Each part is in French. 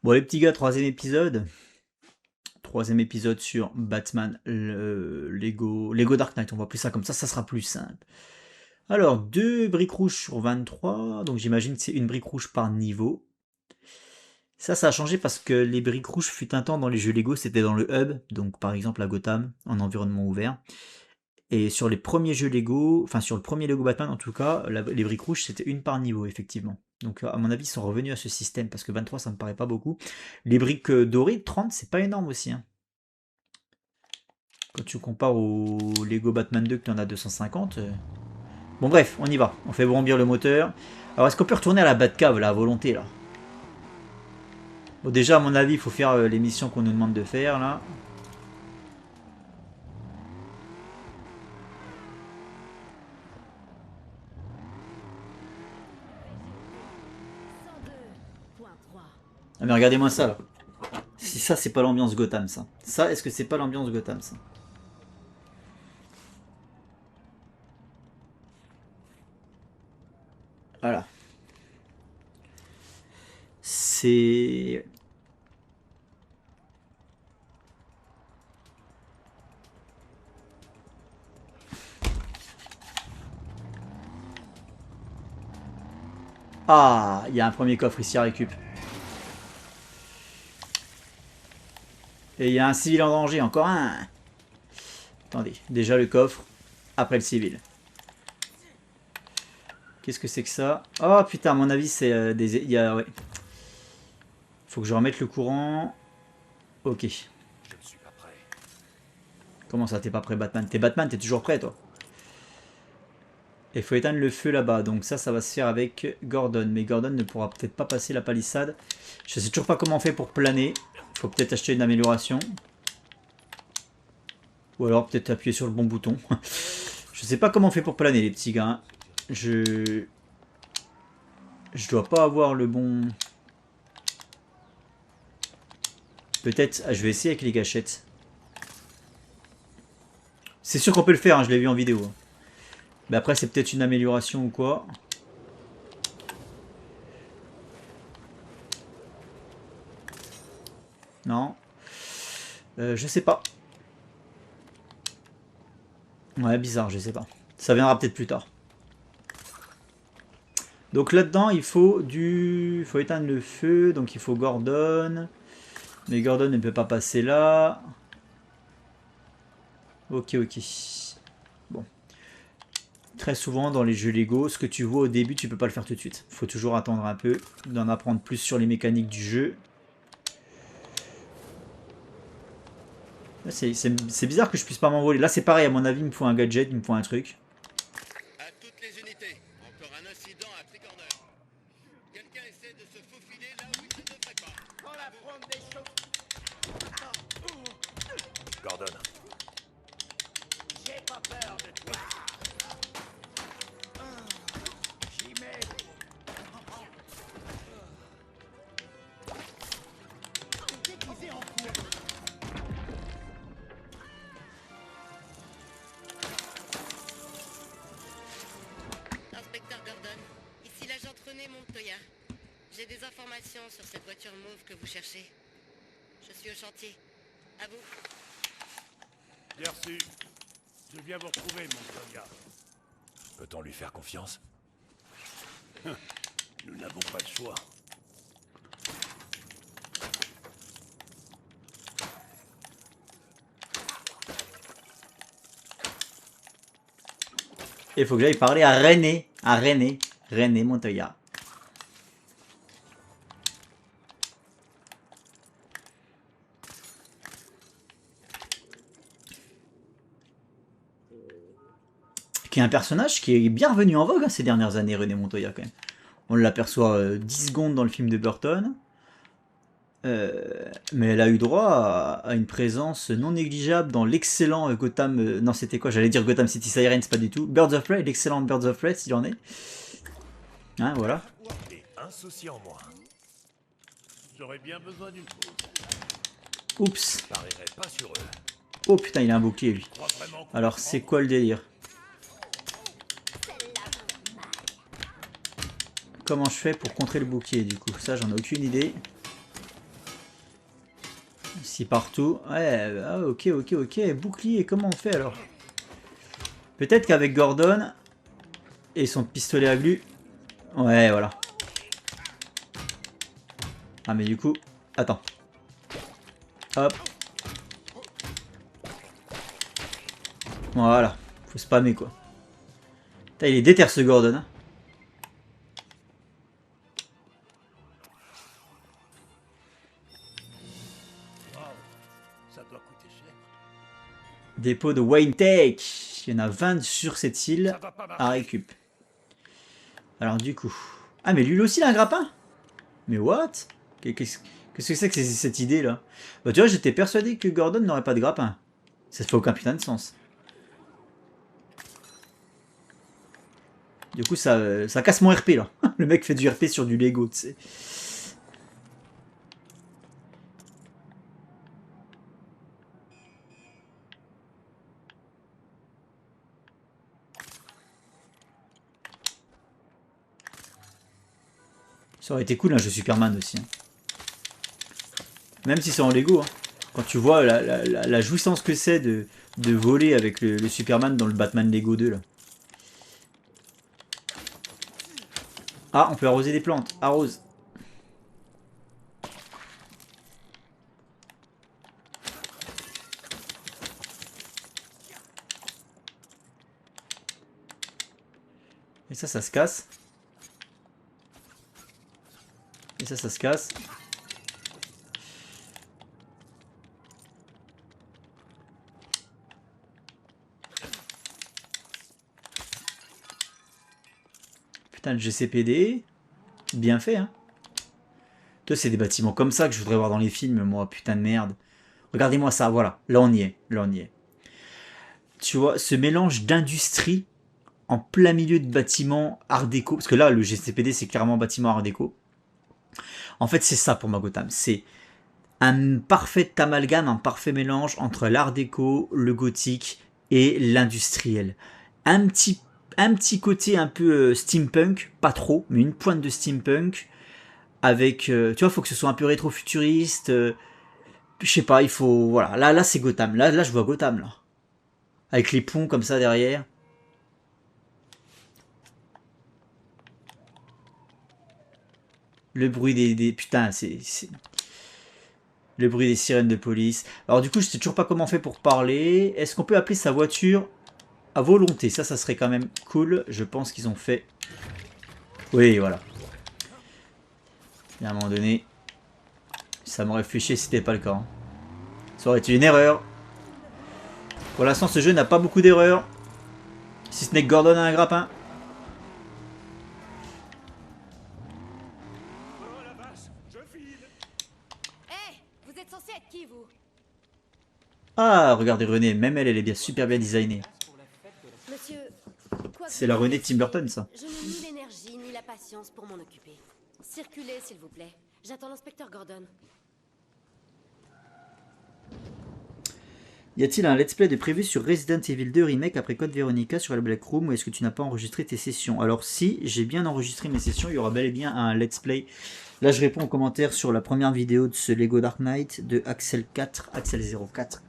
Bon les petits gars, troisième épisode. Troisième épisode sur Batman Lego Dark Knight. On va appeler ça comme ça sera plus simple. Alors, 2 briques rouges sur 23. Donc j'imagine que c'est une brique rouge par niveau. Ça a changé parce que les briques rouges fut un temps dans les jeux Lego, c'était dans le hub. Donc par exemple à Gotham, en environnement ouvert. Et sur les premiers jeux Lego, enfin sur le premier Lego Batman en tout cas, les briques rouges c'était une par niveau effectivement. Donc à mon avis ils sont revenus à ce système parce que 23 ça me paraît pas beaucoup. Les briques dorées 30 c'est pas énorme aussi. Hein. Quand tu compares au Lego Batman 2 que tu en as 250. Bon bref, on y va. On fait bondir le moteur. Alors est-ce qu'on peut retourner à la Batcave là, à volonté là? Bon déjà à mon avis il faut faire les missions qu'on nous demande de faire là. Ah mais regardez-moi ça là. Si ça c'est pas l'ambiance Gotham ça. Ça est-ce que c'est pas l'ambiance Gotham ça? Voilà. C'est... Ah, il y a un premier coffre ici à récup. Et il y a un civil en danger, encore un. Attendez, déjà le coffre, après le civil. Qu'est-ce que c'est que ça? Oh putain, à mon avis c'est des... Il y a... Ouais. Faut que je remette le courant. Ok. Je ne suis pas prêt. Comment ça, t'es pas prêt Batman? T'es Batman, t'es toujours prêt toi. Et faut éteindre le feu là-bas. Donc ça va se faire avec Gordon. Mais Gordon ne pourra peut-être pas passer la palissade. Je sais toujours pas comment on fait pour planer. Faut peut-être acheter une amélioration. Ou alors peut-être appuyer sur le bon bouton. Je sais pas comment on fait pour planer les petits gars. Hein. Je dois pas avoir le bon... Peut-être... Ah, je vais essayer avec les gâchettes. C'est sûr qu'on peut le faire, hein, je l'ai vu en vidéo. Mais après c'est peut-être une amélioration ou quoi. Non. Je sais pas. Ouais, bizarre, je sais pas. Ça viendra peut-être plus tard. Donc là-dedans, il faut du... Il faut éteindre le feu, donc il faut Gordon. Mais Gordon ne peut pas passer là. Ok, ok. Bon. Très souvent dans les jeux Lego, ce que tu vois au début, tu peux pas le faire tout de suite. Il faut toujours attendre un peu, d'en apprendre plus sur les mécaniques du jeu. C'est bizarre que je puisse pas m'envoler. Là c'est pareil, à mon avis, il me faut un gadget, il me faut un truc. À toutes les unités, encore un incident à Tricorner. Quelqu'un essaie de se faufiler là où il ne devrait pas. Quand la fronde des choses. Gordon, J'ai pas peur de toi. J'y mets. Déguisé en fou. Inspecteur Gordon, ici l'agent René Montoya. J'ai des informations sur cette voiture mauve que vous cherchez. Je suis au chantier. À vous. Bien reçu. Je viens vous retrouver, mon gars. peut-on lui faire confiance? Nous n'avons pas le choix. Et il faut que j'aille parler à René. À René. René Montoya. Qui est un personnage qui est bien revenu en vogue hein, ces dernières années, René Montoya quand même. On l'aperçoit 10 secondes dans le film de Burton. Mais elle a eu droit à une présence non négligeable dans l'excellent Gotham... non, c'était quoi? J'allais dire Gotham City Sirens, pas du tout. Birds of Prey, l'excellent Birds of Prey, s'il en est. Hein, voilà. Et un souci en moins. J'aurais bien besoin d'une pause. Oups. Je parierais pas sur eux. Oh putain, il a un bouclier, lui. Je crois vraiment qu'on Alors, c'est quoi le délire? Comment je fais pour contrer le bouclier, du coup? Ça, j'en ai aucune idée. Si partout. Ouais, ah, ok, ok, ok. Bouclier, comment on fait alors? Peut-être qu'avec Gordon et son pistolet à glu. Ouais, voilà. Ah, mais du coup. Attends. Hop. Voilà. Faut spammer quoi. Putain, il est déter ce Gordon. Hein. Ça doit coûter cher. Dépôt de Wayne Tech. Il y en a 20 sur cette île Ça va pas à marcher. récup. Alors du coup... Ah mais lui aussi il a un grappin? Mais what? Qu'est-ce que c'est que cette idée là? Bah tu vois j'étais persuadé que Gordon n'aurait pas de grappin. Ça fait aucun putain de sens. Du coup ça casse mon RP là. Le mec fait du RP sur du Lego tu sais. Ça aurait été cool un jeu Superman aussi. Hein. Même si c'est en Lego. Hein. Quand tu vois la jouissance que c'est de voler avec le Superman dans le Batman Lego 2 là. Ah, on peut arroser des plantes. Arrose. Et ça se casse. Et ça se casse. Putain, le GCPD. Bien fait, hein. Toi, c'est des bâtiments comme ça que je voudrais voir dans les films, moi. Putain de merde. Regardez-moi ça, voilà. Là, on y est. Là, on y est. Tu vois, ce mélange d'industrie en plein milieu de bâtiments art déco. Parce que là, le GCPD, c'est clairement bâtiment art déco. En fait, c'est ça pour moi, Gotham. C'est un parfait amalgame, un parfait mélange entre l'art déco, le gothique et l'industriel. Un petit côté un peu steampunk, pas trop, mais une pointe de steampunk. Avec, tu vois, faut que ce soit un peu rétro-futuriste. Je sais pas, il faut... Voilà, là c'est Gotham. Là, je vois Gotham, là. Avec les ponts comme ça derrière. Le bruit des... Putain, c'est... Le bruit des sirènes de police. Alors du coup, je sais toujours pas comment on fait pour parler. Est-ce qu'on peut appeler sa voiture à volonté? Ça serait quand même cool. Je pense qu'ils ont fait... Oui, voilà. Et à un moment donné, ça m'aurait fait chier si c'était pas le cas. Hein. Ça aurait été une erreur. Pour l'instant, ce jeu n'a pas beaucoup d'erreurs. Si ce n'est que Gordon a un grappin. Oh la vache, je file. Hé, vous êtes censé être qui, vous? Ah, regardez René, même elle est bien super bien designée. Monsieur, quoi que C'est vous la René de fassiez, Tim Burton, ça. Je n'ai ni l'énergie ni la patience pour m'en occuper. Circulez, s'il vous plaît. J'attends l'inspecteur Gordon. Y a-t-il un let's play de prévu sur Resident Evil 2 Remake après Code Veronica sur la Black Room ou est-ce que tu n'as pas enregistré tes sessions? Alors si, j'ai bien enregistré mes sessions, il y aura bel et bien un let's play. Là je réponds aux commentaires sur la première vidéo de ce Lego Dark Knight de Axel04.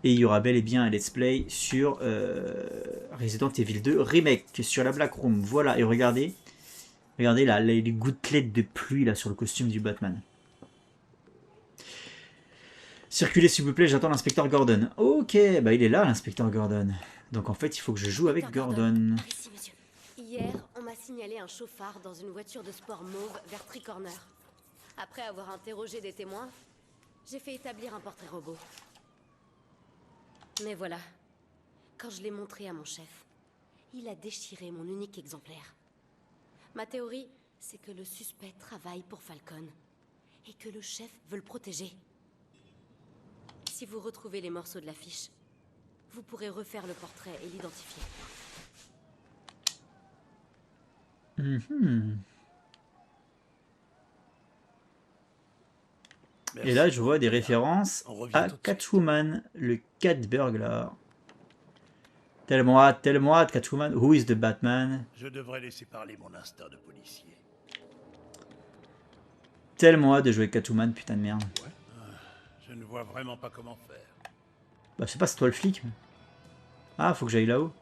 Et il y aura bel et bien un let's play sur Resident Evil 2 Remake sur la Black Room. Voilà, et regardez là, les gouttelettes de pluie là sur le costume du Batman. Circulez s'il vous plaît, j'attends l'inspecteur Gordon. Ok, bah il est là l'inspecteur Gordon. Donc en fait il faut que je joue avec Gordon. Ici, monsieur. Hier, on m'a signalé un chauffard dans une voiture de sport mauve vers Tricorner. Après avoir interrogé des témoins, j'ai fait établir un portrait robot. Mais voilà, quand je l'ai montré à mon chef, il a déchiré mon unique exemplaire. Ma théorie, c'est que le suspect travaille pour Falcon et que le chef veut le protéger. Si vous retrouvez les morceaux de l'affiche, vous pourrez refaire le portrait et l'identifier. Et là je vois des références On revient à tout de suite. Catwoman, le Cat Burglar. Tellement hâte, Catwoman. Who is the Batman? Je devrais laisser parler mon instinct de policier. Tellement hâte de jouer avec Catwoman, putain de merde. Je ne vois vraiment pas comment faire. Bah, je sais pas, c'est toi le flic. Ah, faut que j'aille là-haut.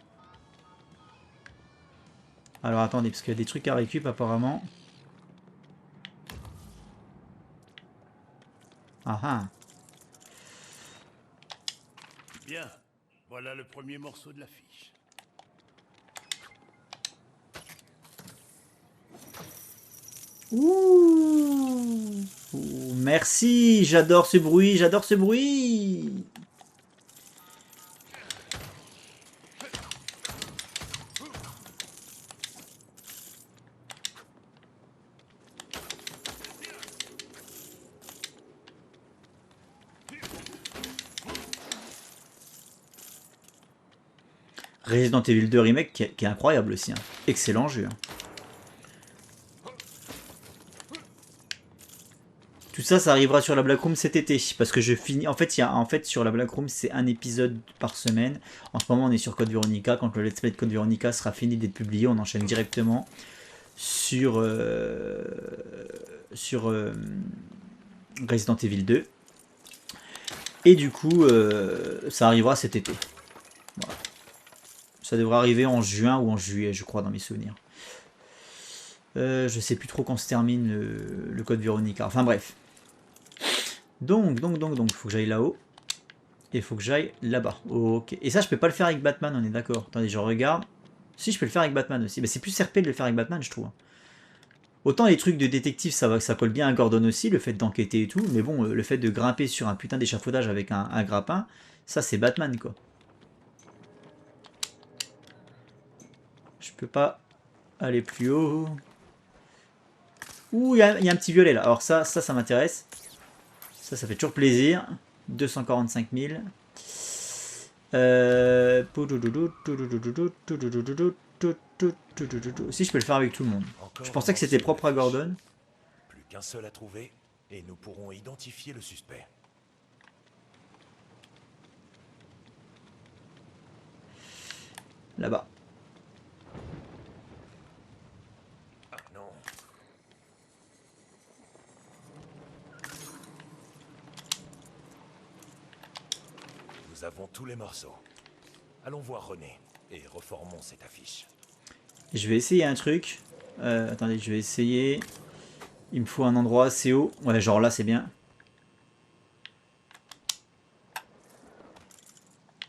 Alors attendez, parce qu'il y a des trucs à récup apparemment. Ah ah. Bien, voilà le premier morceau de l'affiche. Ouh. Ouh, merci, j'adore ce bruit, j'adore ce bruit. Resident Evil 2 Remake qui est incroyable aussi. Hein. Excellent jeu. Hein. Tout ça, ça arrivera sur la Black Room cet été. Parce que je finis. En fait, sur la Black Room, c'est un épisode par semaine. En ce moment, on est sur Code Veronica. Quand le Let's Play de Code Veronica sera fini d'être publié, on enchaîne directement sur, Resident Evil 2. Et du coup, ça arrivera cet été. Voilà. Ça devrait arriver en juin ou en juillet, je crois, dans mes souvenirs. Je sais plus trop quand se termine le Code Veronica. Enfin bref. Donc, faut que j'aille là-haut. Et faut que j'aille là-bas. Ok. Et ça, je peux pas le faire avec Batman, on est d'accord. Attendez, je regarde. Si, je peux le faire avec Batman aussi. Mais c'est plus RP de le faire avec Batman, je trouve. Autant les trucs de détective, ça colle bien à Gordon aussi, le fait d'enquêter et tout. Mais bon, le fait de grimper sur un putain d'échafaudage avec un grappin, ça, c'est Batman, quoi. Je peux pas aller plus haut. Ouh, il y a un petit violet là. Alors ça m'intéresse. Ça fait toujours plaisir. 245 000. Si je peux le faire avec tout le monde. Je pensais que c'était propre à Gordon. Plus qu'un seul à trouver, et nous pourrons identifier le suspect. Là-bas. Ah non. Nous avons tous les morceaux. Allons voir René et reformons cette affiche. Je vais essayer un truc. Attendez, je vais essayer. Il me faut un endroit assez haut. Ouais, genre là, c'est bien.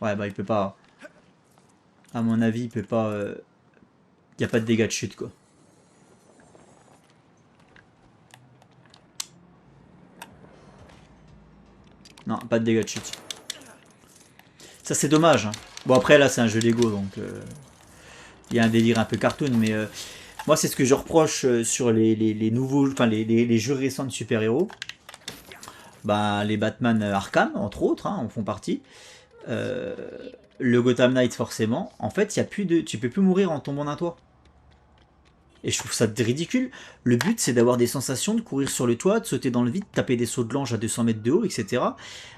Ouais, bah il peut pas. À mon avis, il peut pas. Il n'y a pas de dégâts de chute, quoi. Non, pas de dégâts de chute. Ça, c'est dommage. Hein. Bon, après, là, c'est un jeu Lego, donc... il y a un délire un peu cartoon, mais... moi, c'est ce que je reproche sur les nouveaux... Enfin, les jeux récents de super-héros. Ben, les Batman Arkham, entre autres, hein, en font partie. Le Gotham Knight, forcément. En fait, il y a plus de... tu peux plus mourir en tombant d'un toit. Et je trouve ça ridicule. Le but, c'est d'avoir des sensations, de courir sur le toit, de sauter dans le vide, taper des sauts de l'ange à 200 mètres de haut, etc.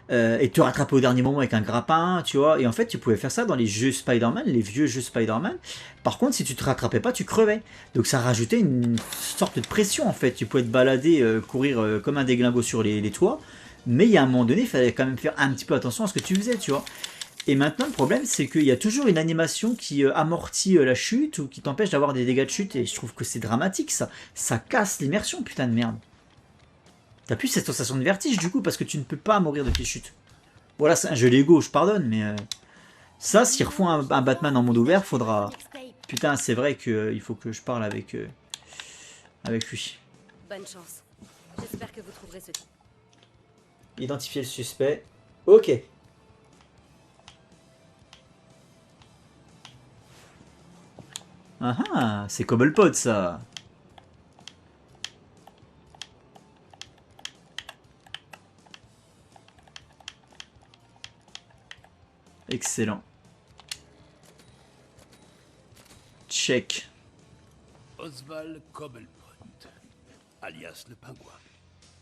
Et de te rattraper au dernier moment avec un grappin, tu vois. Et en fait, tu pouvais faire ça dans les jeux Spider-Man, les vieux jeux Spider-Man. Par contre, si tu te rattrapais pas, tu crevais. Donc ça rajoutait une sorte de pression, en fait. Tu pouvais te balader, courir comme un déglingo sur les toits. Mais il y a un moment donné, il fallait quand même faire un petit peu attention à ce que tu faisais, tu vois. Et maintenant, le problème, c'est qu'il y a toujours une animation qui amortit la chute ou qui t'empêche d'avoir des dégâts de chute. Et je trouve que c'est dramatique, ça. Ça casse l'immersion, putain de merde. T'as plus cette sensation de vertige, du coup, parce que tu ne peux pas mourir de tes chutes. Voilà, c'est un jeu Lego, je pardonne, mais... ça, s'ils refont un Batman en monde ouvert, faudra... Putain, c'est vrai qu'il faut que je parle avec lui. Bonne chance. J'espère que vous trouverez ce type. Identifier le suspect. Ok. Ah ah, c'est Cobblepot ça. Excellent. Check. Oswald Cobblepot, alias le pingouin,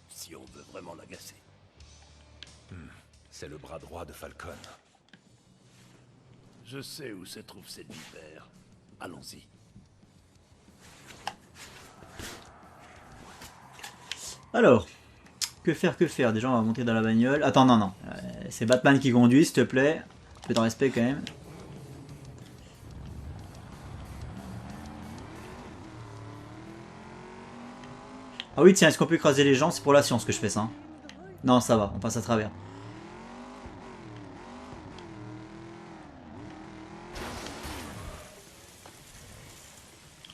si on veut vraiment l'agacer. C'est le bras droit de Falcon. Je sais où se trouve cette vipère. Allons-y. Alors, Que faire, que faire? Déjà, on va monter dans la bagnole. Attends, non, non. C'est Batman qui conduit, s'il te plaît. Un peu de respect quand même. Ah oui, tiens, est-ce qu'on peut écraser les gens? C'est pour la science que je fais ça. Hein. Non, ça va, on passe à travers.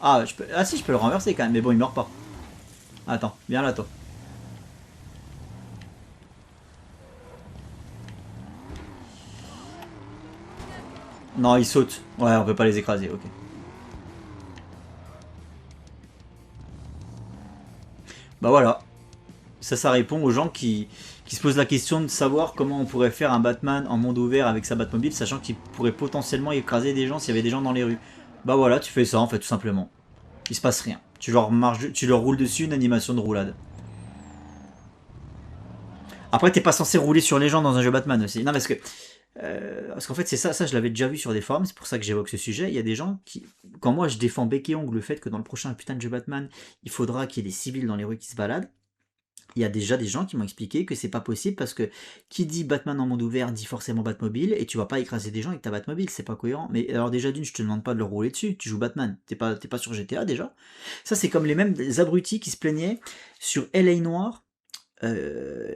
Ah, ah si, je peux le renverser quand même, mais bon, il meurt pas. Attends, viens là, toi. Non, il saute. Ouais, on peut pas les écraser, ok. Bah voilà. Ça répond aux gens qui se posent la question de savoir comment on pourrait faire un Batman en monde ouvert avec sa Batmobile, sachant qu'il pourrait potentiellement écraser des gens s'il y avait des gens dans les rues. Bah voilà, tu fais ça en fait, tout simplement. Il se passe rien. Tu leur roules dessus, une animation de roulade. Après, t'es pas censé rouler sur les gens dans un jeu Batman aussi. Non, parce qu'en fait, c'est ça je l'avais déjà vu sur des forums, c'est pour ça que j'évoque ce sujet. Il y a des gens qui, quand moi je défends bec et ongle le fait que dans le prochain putain de jeu Batman, il faudra qu'il y ait des civils dans les rues qui se baladent, il y a déjà des gens qui m'ont expliqué que c'est pas possible parce que qui dit Batman en monde ouvert dit forcément Batmobile et tu vas pas écraser des gens avec ta Batmobile, c'est pas cohérent. Mais alors déjà d'une, je te demande pas de le rouler dessus, tu joues Batman, t'es pas sur GTA déjà. Ça c'est comme les mêmes abrutis qui se plaignaient sur LA Noir,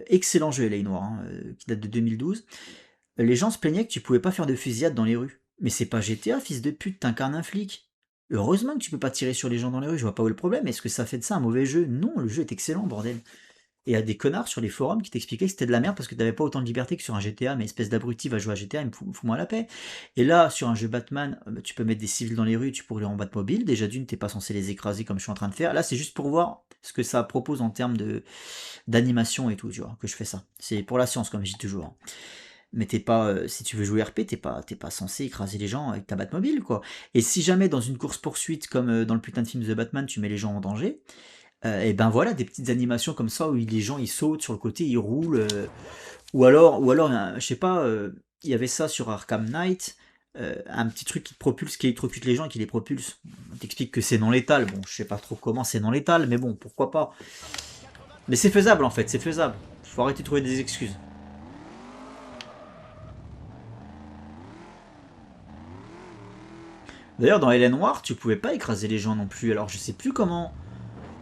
excellent jeu LA Noir, hein, qui date de 2012. Les gens se plaignaient que tu pouvais pas faire de fusillade dans les rues. Mais c'est pas GTA, fils de pute, t'incarnes un flic. Heureusement que tu peux pas tirer sur les gens dans les rues, je vois pas où est le problème. Est-ce que ça fait de ça un mauvais jeu? Non, le jeu est excellent, bordel. Et il y a des connards sur les forums qui t'expliquaient que c'était de la merde parce que t'avais pas autant de liberté que sur un GTA, mais espèce d'abruti va jouer à GTA, il me fout moi la paix. Et là, sur un jeu Batman, tu peux mettre des civils dans les rues, tu peux rouler en Batmobile. Déjà d'une, t'es pas censé les écraser comme je suis en train de faire. Là, c'est juste pour voir ce que ça propose en termes d'animation et tout, tu vois, que je fais ça. C'est pour la science, comme je dis toujours. Hein. Mais t'es pas, si tu veux jouer RP, t'es pas censé écraser les gens avec ta Batmobile, quoi. Et si jamais dans une course-poursuite, comme dans le putain de film The Batman, tu mets les gens en danger, et ben voilà, des petites animations comme ça où les gens ils sautent sur le côté, ils roulent, ou alors, je sais pas, il y avait ça sur Arkham Knight, un petit truc qui te propulse, qui électrocute les gens et qui les propulse. On t'explique que c'est non létal, bon, je sais pas trop comment c'est non létal, mais bon, pourquoi pas. Mais c'est faisable en fait, c'est faisable. Faut arrêter de trouver des excuses. D'ailleurs, dans Hélène Noire, tu pouvais pas écraser les gens non plus. Alors, je sais plus comment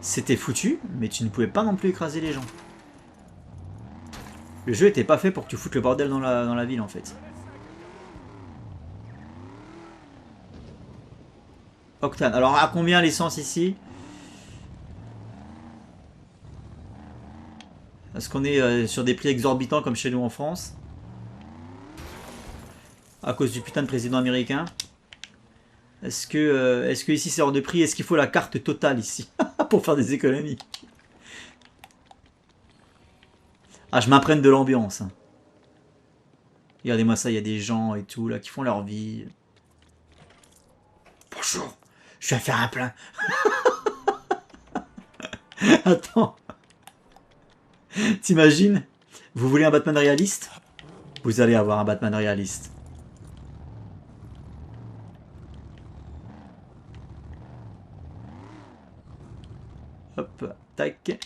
c'était foutu, mais tu ne pouvais pas non plus écraser les gens. Le jeu était pas fait pour que tu foutes le bordel dans la ville, en fait. Octane. Alors, à combien l'essence ici? Est-ce qu'on est sur des prix exorbitants comme chez nous en France? À cause du putain de président américain? Est-ce que ici c'est hors de prix? Est-ce qu'il faut la carte totale ici pour faire des économies? Ah, je m'imprègne de l'ambiance. Hein. Regardez-moi ça, il y a des gens et tout là qui font leur vie. Bonjour, je viens faire un plein. Attends. T'imagines? Vous voulez un Batman réaliste? Vous allez avoir un Batman réaliste. Hop, tac.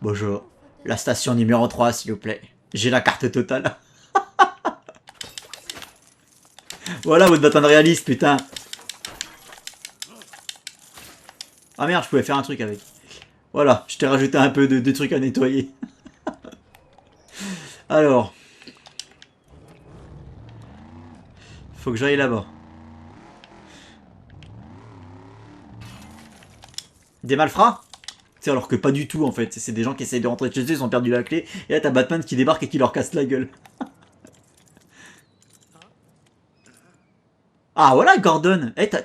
Bonjour. La station numéro 3, s'il vous plaît. J'ai la carte totale. Voilà votre Batman réaliste, putain. Ah merde, je pouvais faire un truc avec. Voilà, je t'ai rajouté un peu de trucs à nettoyer. Alors. Faut que j'aille là-bas. Des malfrats? C'est alors que pas du tout en fait. C'est des gens qui essayent de rentrer chez eux, ils ont perdu la clé. Et là t'as Batman qui débarque et qui leur casse la gueule. Ah voilà Gordon. Eh t'as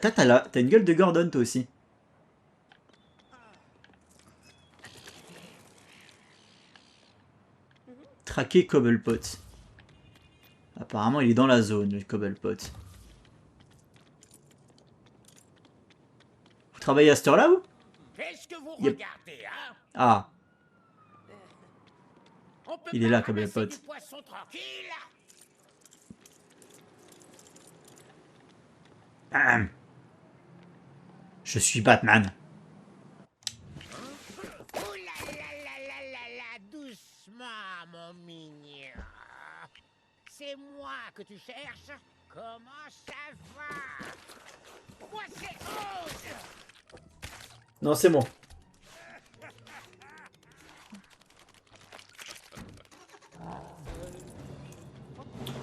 une gueule de Gordon toi aussi. Traquer Cobblepot. Apparemment il est dans la zone le Cobblepot. Vous travaillez à cette heure là vous? Qu'est-ce que vous Yep. regardez, hein? Ah. On peut Il est pas là, ramasser Cobblepot. du poisson tranquille? Ahem. Je suis Batman. Ouh là là là là là là, doucement, mon mignon. C'est moi que tu cherches? Comment ça va? Moi, c'est Oz. Non, c'est moi.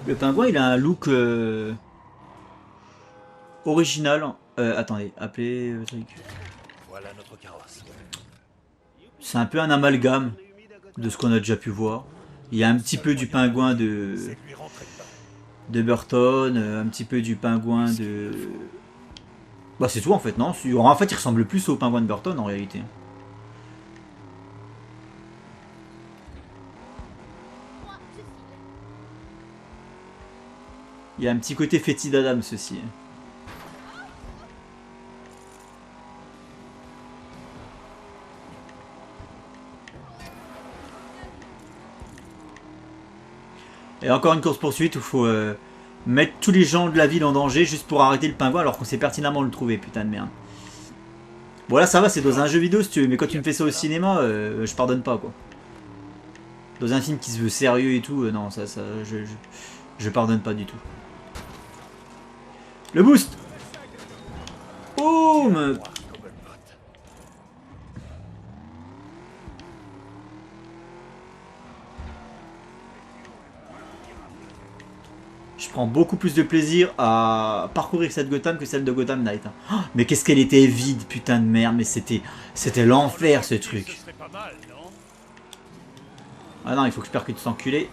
Le pingouin, il a un look original. Attendez, appelez le truc. Voilà notre carrosse. C'est un peu un amalgame de ce qu'on a déjà pu voir. Il y a un petit peu du pingouin C'est de lui rentrer dedans. de Burton, un petit peu du pingouin de... Bah c'est tout en fait, non? En fait, il ressemble plus au pingouin de Burton en réalité. Il y a un petit côté fétis d'Adam, ceci. Et encore une course-poursuite où il faut mettre tous les gens de la ville en danger juste pour arrêter le pingouin alors qu'on sait pertinemment le trouver, putain de merde. Bon là ça va, c'est dans un jeu vidéo si tu veux, mais quand tu me fais ça au cinéma, je pardonne pas quoi. Dans un film qui se veut sérieux et tout, non, ça je pardonne pas du tout. Le boost. Boum. Je prends beaucoup plus de plaisir à parcourir cette Gotham que celle de Gotham Knight. Oh, mais qu'est-ce qu'elle était vide, putain de merde, mais c'était l'enfer ce truc. Ce serait pas mal, non? Ah non, il faut que je percute cet enculé.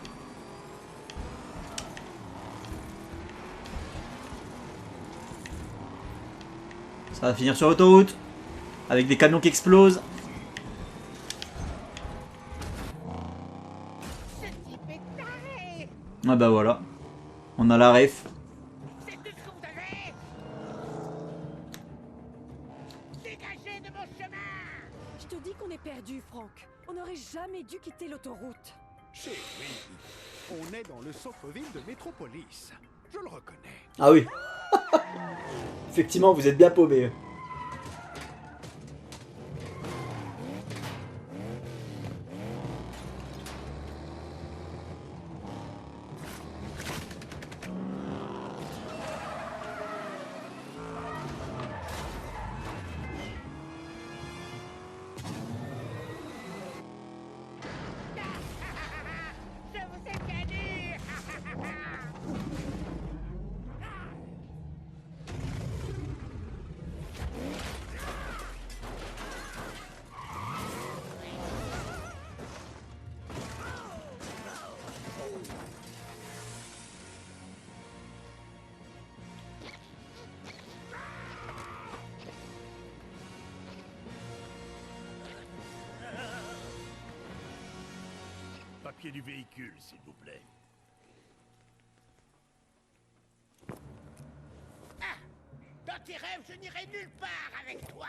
Ça va finir sur l'autoroute. Avec des camions qui explosent. Ce type est taré. Ah bah voilà. On a la ref. C'est tout ce que vous avez. Dégagez de mon chemin. Je te dis qu'on est perdu, Franck. On n'aurait jamais dû quitter l'autoroute. Chérie, on est dans le centre-ville de Métropolis. Je le reconnais. Ah oui. Effectivement, vous êtes bien paumé. Je vous ai bien dit. Papier du véhicule, s'il vous plaît. Dans tes rêves, je n'irai nulle part avec toi.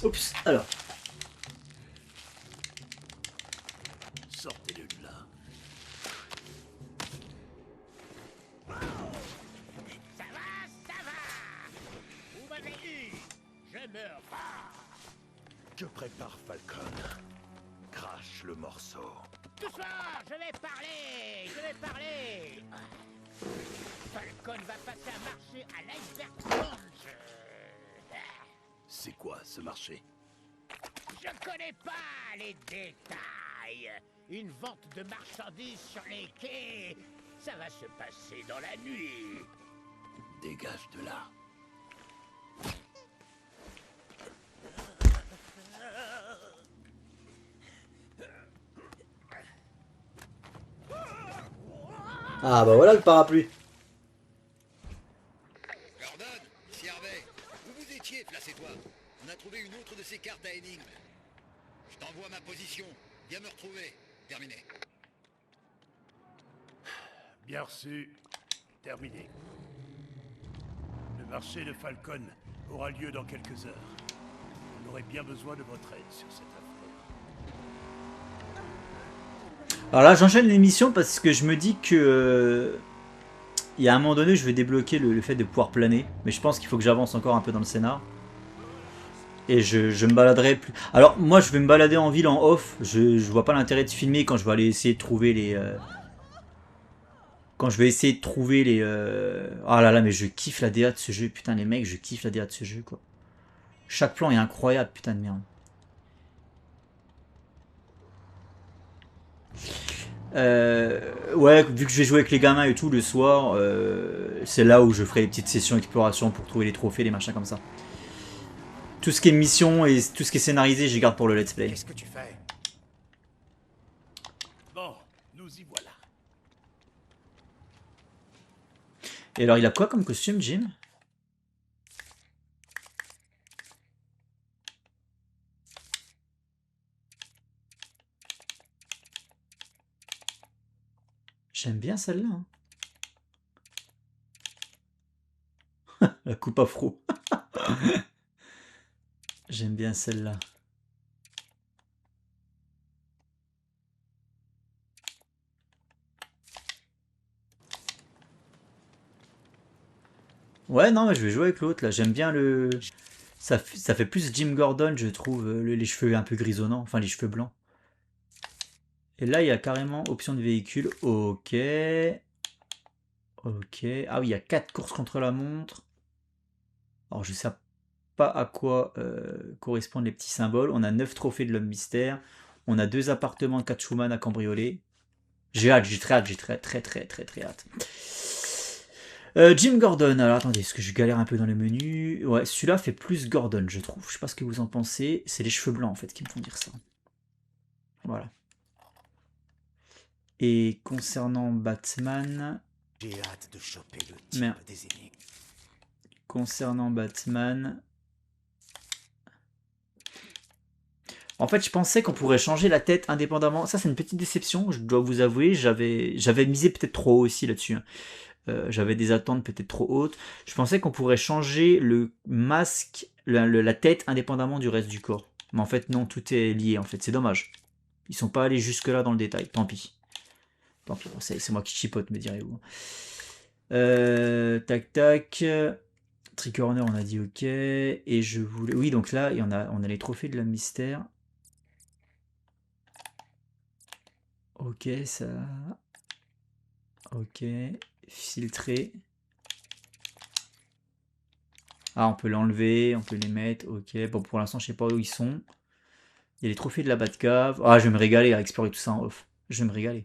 Oups, alors. Sortez-le de là. Ça va, ça va. Vous m'avez eu. Je meurs pas. Que prépare Falcon? Crache le morceau. Doucement, je vais parler. Je vais parler. Falcon va passer un marché à l'iceberg Lounge. C'est quoi ce marché? Je connais pas les détails. Une vente de marchandises sur les quais. Ça va se passer dans la nuit. Dégage de là. Ah bah voilà le parapluie. Gordon, ici Harvey. Où vous étiez, placez-toi. On a trouvé une autre de ces cartes à énigmes. Je t'envoie ma position. Viens me retrouver. Terminé. Bien reçu. Terminé. Le marché de Falcon aura lieu dans quelques heures. On aurait bien besoin de votre aide sur cette affaire. Alors là, j'enchaîne l'émission parce que je me dis que Il y a un moment donné, je vais débloquer le fait de pouvoir planer. Mais je pense qu'il faut que j'avance encore un peu dans le scénar. Et je me baladerai plus. Alors, moi, je vais me balader en ville en off. Je vois pas l'intérêt de filmer quand je vais aller essayer de trouver les... Quand je vais essayer de trouver les... Ah là là, mais je kiffe la DA de ce jeu. Putain, les mecs, je kiffe la DA de ce jeu, quoi. Chaque plan est incroyable, putain de merde. Ouais, vu que je vais jouer avec les gamins et tout le soir, c'est là où je ferai les petites sessions exploration pour trouver les trophées, les machins comme ça. Tout ce qui est mission et tout ce qui est scénarisé, j'y garde pour le let's play. Qu'est-ce que tu fais? Bon, nous y voilà. Et alors, il a quoi comme costume, Jim? J'aime bien celle-là. Hein. La coupe afro. J'aime bien celle-là. Ouais, non, mais je vais jouer avec l'autre, là. J'aime bien le... Ça fait plus Jim Gordon, je trouve, les cheveux un peu grisonnants, enfin les cheveux blancs. Et là, il y a carrément option de véhicule. Ok. Ok. Ah oui, il y a 4 courses contre la montre. Alors, je sais pas à quoi correspondent les petits symboles. On a 9 trophées de l'homme mystère. On a 2 appartements de Catwoman à cambrioler. J'ai hâte, j'ai très hâte, j'ai très hâte. Jim Gordon, alors attendez, parce que je galère un peu dans les menus. Ouais, celui-là fait plus Gordon, je trouve. Je sais pas ce que vous en pensez. C'est les cheveux blancs, en fait, qui me font dire ça. Voilà. Et concernant Batman... J'ai hâte de choper le type Merde. des énigmes. Concernant Batman... En fait, je pensais qu'on pourrait changer la tête indépendamment. Ça, c'est une petite déception, je dois vous avouer. J'avais misé peut-être trop haut aussi là-dessus. Hein. J'avais des attentes peut-être trop hautes. Je pensais qu'on pourrait changer le masque, la tête indépendamment du reste du corps. Mais en fait, non, tout est lié. En fait, c'est dommage. Ils sont pas allés jusque-là dans le détail. Tant pis. Tant pis, bon, c'est moi qui chipote, me direz-vous. Tac, tac. Tricorner, on a dit ok. Et je voulais... Oui, donc là, on a les trophées de la mystère. Ok, ça... Ok. Filtrer. Ah, on peut l'enlever, on peut les mettre. Ok, bon, pour l'instant, je sais pas où ils sont. Il y a les trophées de la Batcave. Ah, je vais me régaler à explorer tout ça en off. Je vais me régaler.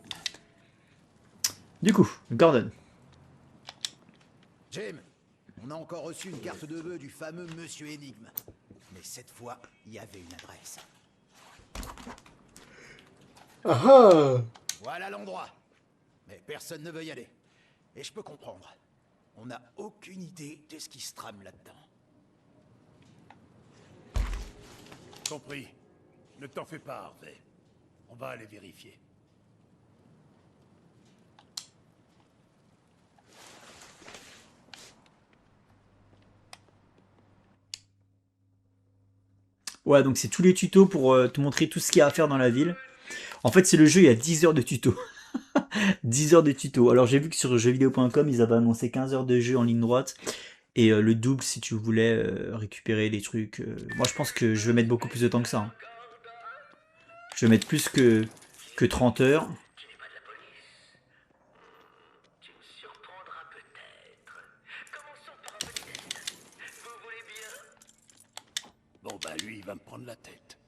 Du coup, Gordon. Jim, on a encore reçu une carte de vœux du fameux Monsieur Énigme. Mais cette fois, il y avait une adresse. Voilà l'endroit. Mais personne ne veut y aller. Et je peux comprendre. On n'a aucune idée de ce qui se trame là-dedans. Compris. Ne t'en fais pas, Harvey. On va aller vérifier. Ouais, donc c'est tous les tutos pour te montrer tout ce qu'il y a à faire dans la ville. En fait, c'est le jeu, il y a 10 heures de tutos. 10 heures de tutos. Alors, j'ai vu que sur jeuxvideo.com, ils avaient annoncé 15 heures de jeu en ligne droite. Et le double si tu voulais récupérer des trucs. Moi, je pense que je vais mettre beaucoup plus de temps que ça. Hein. Je vais mettre plus que 30 heures. Bon, bah lui, il va me prendre la tête.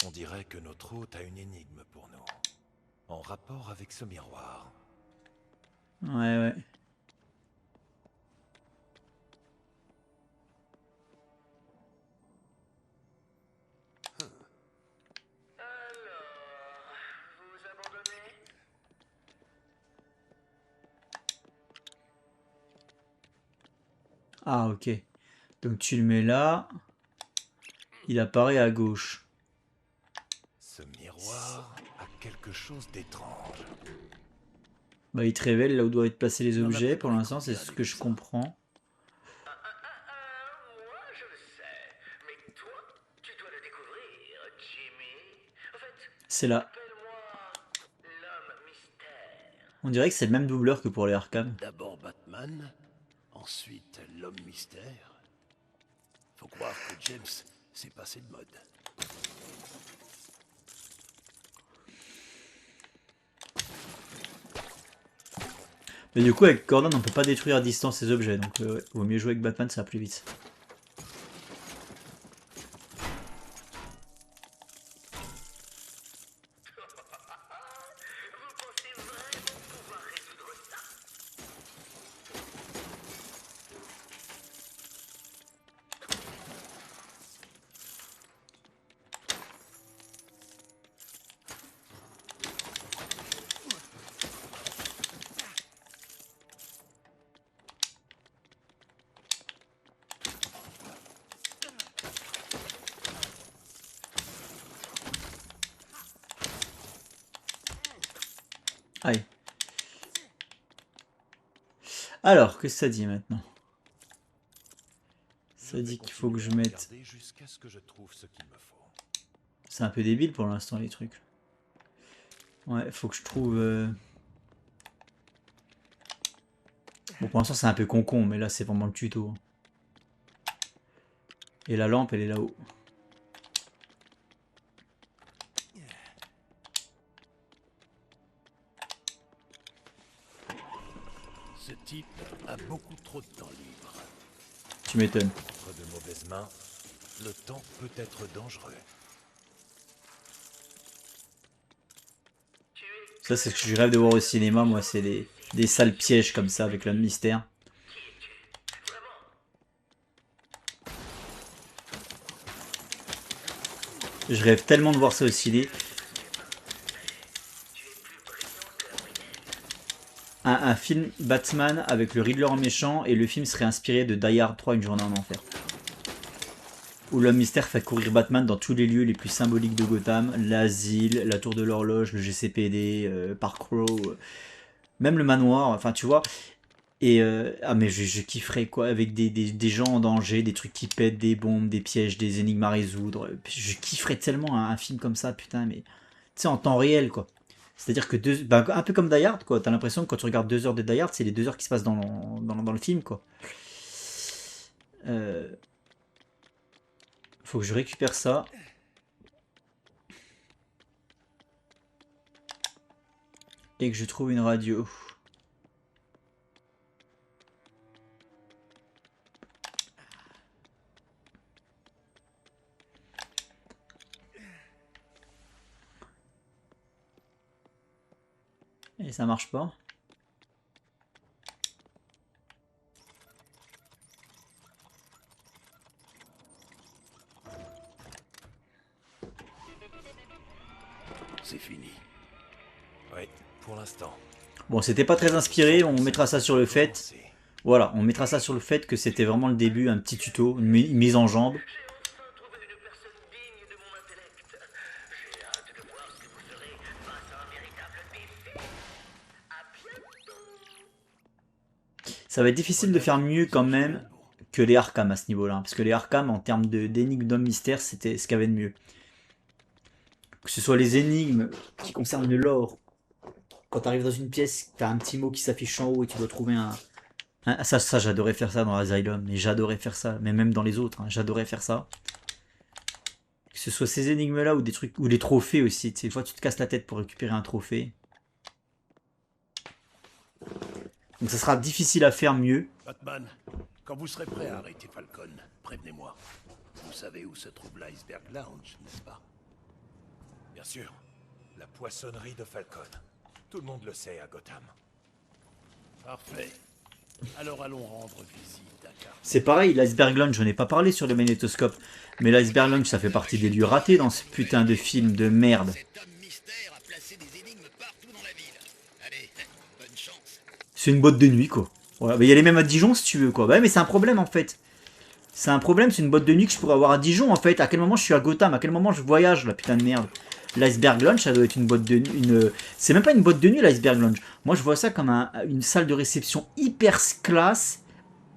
On dirait que notre hôte a une énigme pour nous. En rapport avec ce miroir. Ouais. Ah, ok. Donc tu le mets là. Il apparaît à gauche. Ce miroir a quelque chose d'étrange. Bah, il te révèle là où doivent être placés les objets. Pour l'instant, c'est ce que je comprends. Moi, je le sais. Mais toi, tu dois le découvrir, Jimmy. En fait, C'est là. appelle-moi l'homme mystère. On dirait que c'est le même doubleur que pour les Arkham. D'abord Batman, ensuite l'homme mystère. Faut croire que James s'est passé de mode. Mais du coup, avec Gordon, on peut pas détruire à distance ces objets, donc ouais, vaut mieux jouer avec Batman, ça va plus vite. Allez. Alors, qu'est-ce que ça dit maintenant? Ça dit qu'il faut que je mette... Jusqu'à ce que je trouve ce qu'il me faut. C'est un peu débile pour l'instant les trucs. Ouais, faut que je trouve... Bon, pour l'instant c'est un peu con, mais là c'est vraiment le tuto. Et la lampe, elle est là-haut. Ce type a beaucoup trop de temps libre. Tu m'étonnes. Entre de mauvaises mains, le temps peut être dangereux. Ça c'est ce que je rêve de voir au cinéma, moi c'est des sales pièges comme ça avec l'homme mystère. Je rêve tellement de voir ça au ciné. Un film Batman avec le Riddler en méchant et le film serait inspiré de Die Hard 3, Une journée en enfer. Où l'homme mystère fait courir Batman dans tous les lieux les plus symboliques de Gotham, l'asile, la tour de l'horloge, le GCPD, Park Row, même le manoir, enfin tu vois. Et ah mais je kifferais quoi, avec des gens en danger, des trucs qui pètent, des bombes, des pièges, des énigmes à résoudre. Je kifferais tellement un film comme ça, putain, mais tu sais en temps réel quoi. C'est-à-dire que un peu comme Die Hard, quoi. T'as l'impression que quand tu regardes 2 heures de Die Hard, c'est les 2 heures qui se passent dans le film, quoi. Faut que je récupère ça. Et que je trouve une radio. Et ça marche pas. C'est fini. Oui, pour l'instant. Bon, c'était pas très inspiré, on mettra ça sur le fait. Voilà, on mettra ça sur le fait que c'était vraiment le début, un petit tuto, une mise en jambe. Ça va être difficile de faire mieux quand même que les Arkham à ce niveau-là. Parce que les Arkham, en termes d'énigmes d'homme mystère, c'était ce qu'il y avait de mieux. Que ce soit les énigmes qui concernent le lore. Quand tu arrives dans une pièce, tu as un petit mot qui s'affiche en haut et tu dois trouver ça j'adorais faire ça dans Asylum. Mais j'adorais faire ça. Mais même dans les autres, hein, j'adorais faire ça. Que ce soit ces énigmes-là ou des trucs, ou les trophées aussi. Tu sais, des fois, tu te casses la tête pour récupérer un trophée. Donc ça sera difficile à faire mieux. Batman, quand vous serez prêt à arrêter Falcon, prévenez-moi. Vous savez où se trouve l'Iceberg Lounge, n'est-ce pas? Bien sûr. La poissonnerie de Falcon. Tout le monde le sait à Gotham. Parfait. Alors allons rendre visite à Carter. C'est pareil, l'Iceberg Lounge, je n'ai pas parlé sur le magnétoscope. Mais l'Iceberg Lounge, ça fait partie des lieux ratés dans ce putain de film de merde. C'est une boîte de nuit, quoi. Voilà, il y a les mêmes à Dijon, si tu veux, quoi. Bah, mais c'est un problème, en fait. C'est un problème, c'est une boîte de nuit que je pourrais avoir à Dijon, en fait. À quel moment je suis à Gotham? À quel moment je voyage, la putain de merde? L'iceberg lounge, ça doit être une boîte de nuit. C'est même pas une boîte de nuit, l'iceberg lounge. Moi, je vois ça comme une salle de réception hyper classe,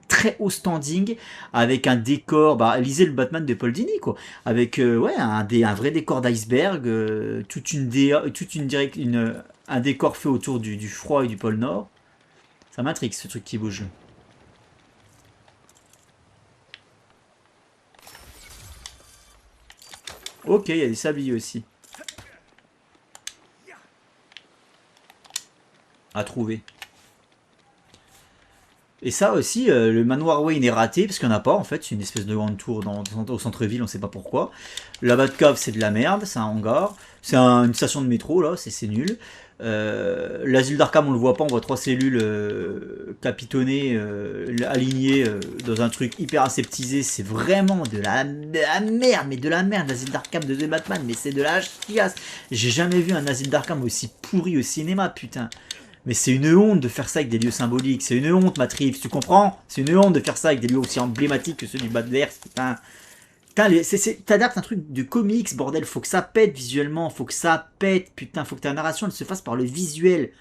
très haut standing, avec un décor. Bah, lisez le Batman de Paul Dini, quoi. Avec ouais, un vrai décor d'iceberg, un décor fait autour du froid et du pôle Nord. Ça m'intrigue ce truc qui bouge. Ok, il y a des sabliers aussi. À trouver. Et ça aussi, le manoir Wayne est raté, parce qu'il n'y en a pas en fait, c'est une espèce de grande tour au centre-ville, on sait pas pourquoi. La Batcave, c'est de la merde, c'est un hangar. C'est une station de métro, là, c'est nul. L'asile d'Arkham, on le voit pas, on voit 3 cellules capitonnées, alignées dans un truc hyper aseptisé. C'est vraiment de la merde, mais de la merde, l'asile d'Arkham de The Batman, mais c'est de la chiasse. J'ai jamais vu un asile d'Arkham aussi pourri au cinéma, putain. Mais c'est une honte de faire ça avec des lieux symboliques. C'est une honte, Matt Reeves, tu comprends? C'est une honte de faire ça avec des lieux aussi emblématiques que ceux du Batverse, putain. T'adaptes un truc de comics, bordel. Faut que ça pète visuellement. Faut que ça pète, putain. Faut que ta narration elle se fasse par le visuel.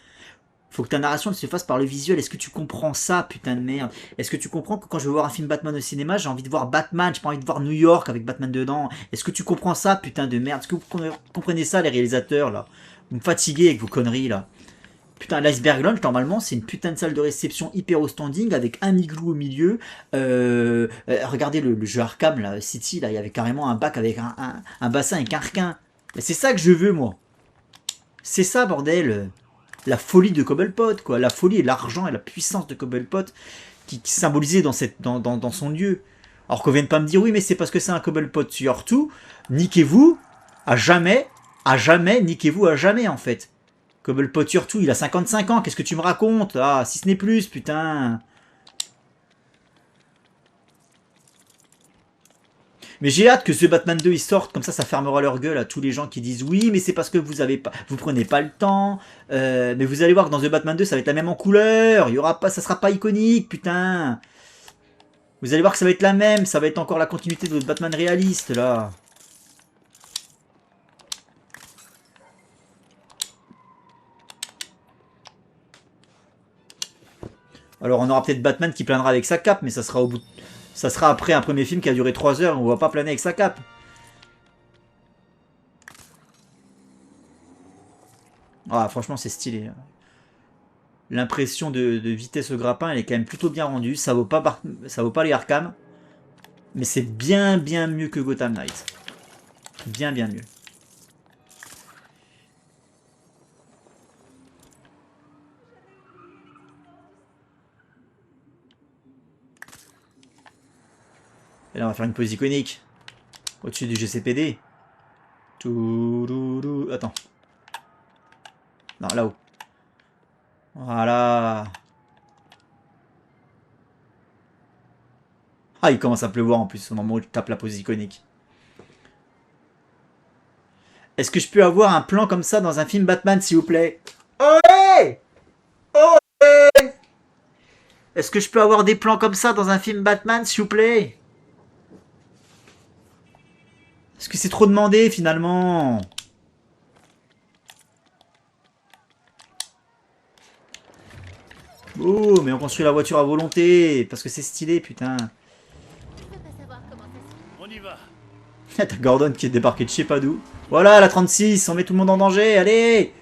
Faut que ta narration elle se fasse par le visuel. Est-ce que tu comprends ça, putain de merde? Est-ce que tu comprends que quand je veux voir un film Batman au cinéma, j'ai envie de voir Batman, j'ai pas envie de voir New York avec Batman dedans? Est-ce que tu comprends ça, putain de merde? Est-ce que vous comprenez ça, les réalisateurs, là? Vous me fatiguez avec vos conneries, là. Putain, l'Iceberg Lounge, normalement, c'est une putain de salle de réception hyper au standing avec un igloo au milieu. Regardez le jeu Arkham, là, City, là, il y avait carrément un bac avec un bassin avec un requin. C'est ça que je veux, moi. C'est ça, bordel. La folie de Cobblepot, quoi. La folie et l'argent et la puissance de Cobblepot qui symbolisait dans son lieu. Alors qu'on vienne pas me dire, oui, mais c'est parce que c'est un Cobblepot surtout. Niquez-vous à jamais, niquez-vous à jamais, en fait. Cobblepot surtout, il a 55 ans, qu'est-ce que tu me racontes? Ah, si ce n'est plus, putain. Mais j'ai hâte que The Batman 2 il sorte, comme ça fermera leur gueule à tous les gens qui disent oui, mais c'est parce que vous prenez pas le temps. Mais vous allez voir que dans The Batman 2, ça va être la même en couleur. Il y aura pas, ça sera pas iconique, putain. Vous allez voir que ça va être la même, ça va être encore la continuité de votre Batman réaliste, là. Alors on aura peut-être Batman qui planera avec sa cape, mais ça sera ça sera après un premier film qui a duré 3 heures, on va pas planer avec sa cape. Ah, franchement c'est stylé. L'impression de vitesse au grappin, elle est quand même plutôt bien rendue. Ça vaut pas les Arkham, mais c'est bien mieux que Gotham Knight. Bien mieux. Et là, on va faire une pose iconique. Au-dessus du GCPD. Attends. Non, là-haut. Voilà. Ah, il commence à pleuvoir en plus au moment où tu tapes la pose iconique. Est-ce que je peux avoir un plan comme ça dans un film Batman, s'il vous plaît? Ouais! Ouais! Est-ce que je peux avoir des plans comme ça dans un film Batman, s'il vous plaît? Est-ce que c'est trop demandé, finalement? Oh, mais on construit la voiture à volonté, parce que c'est stylé, putain. On y va. T'as Gordon qui est débarqué de je sais pas d'où. Voilà, la 36, on met tout le monde en danger, allez!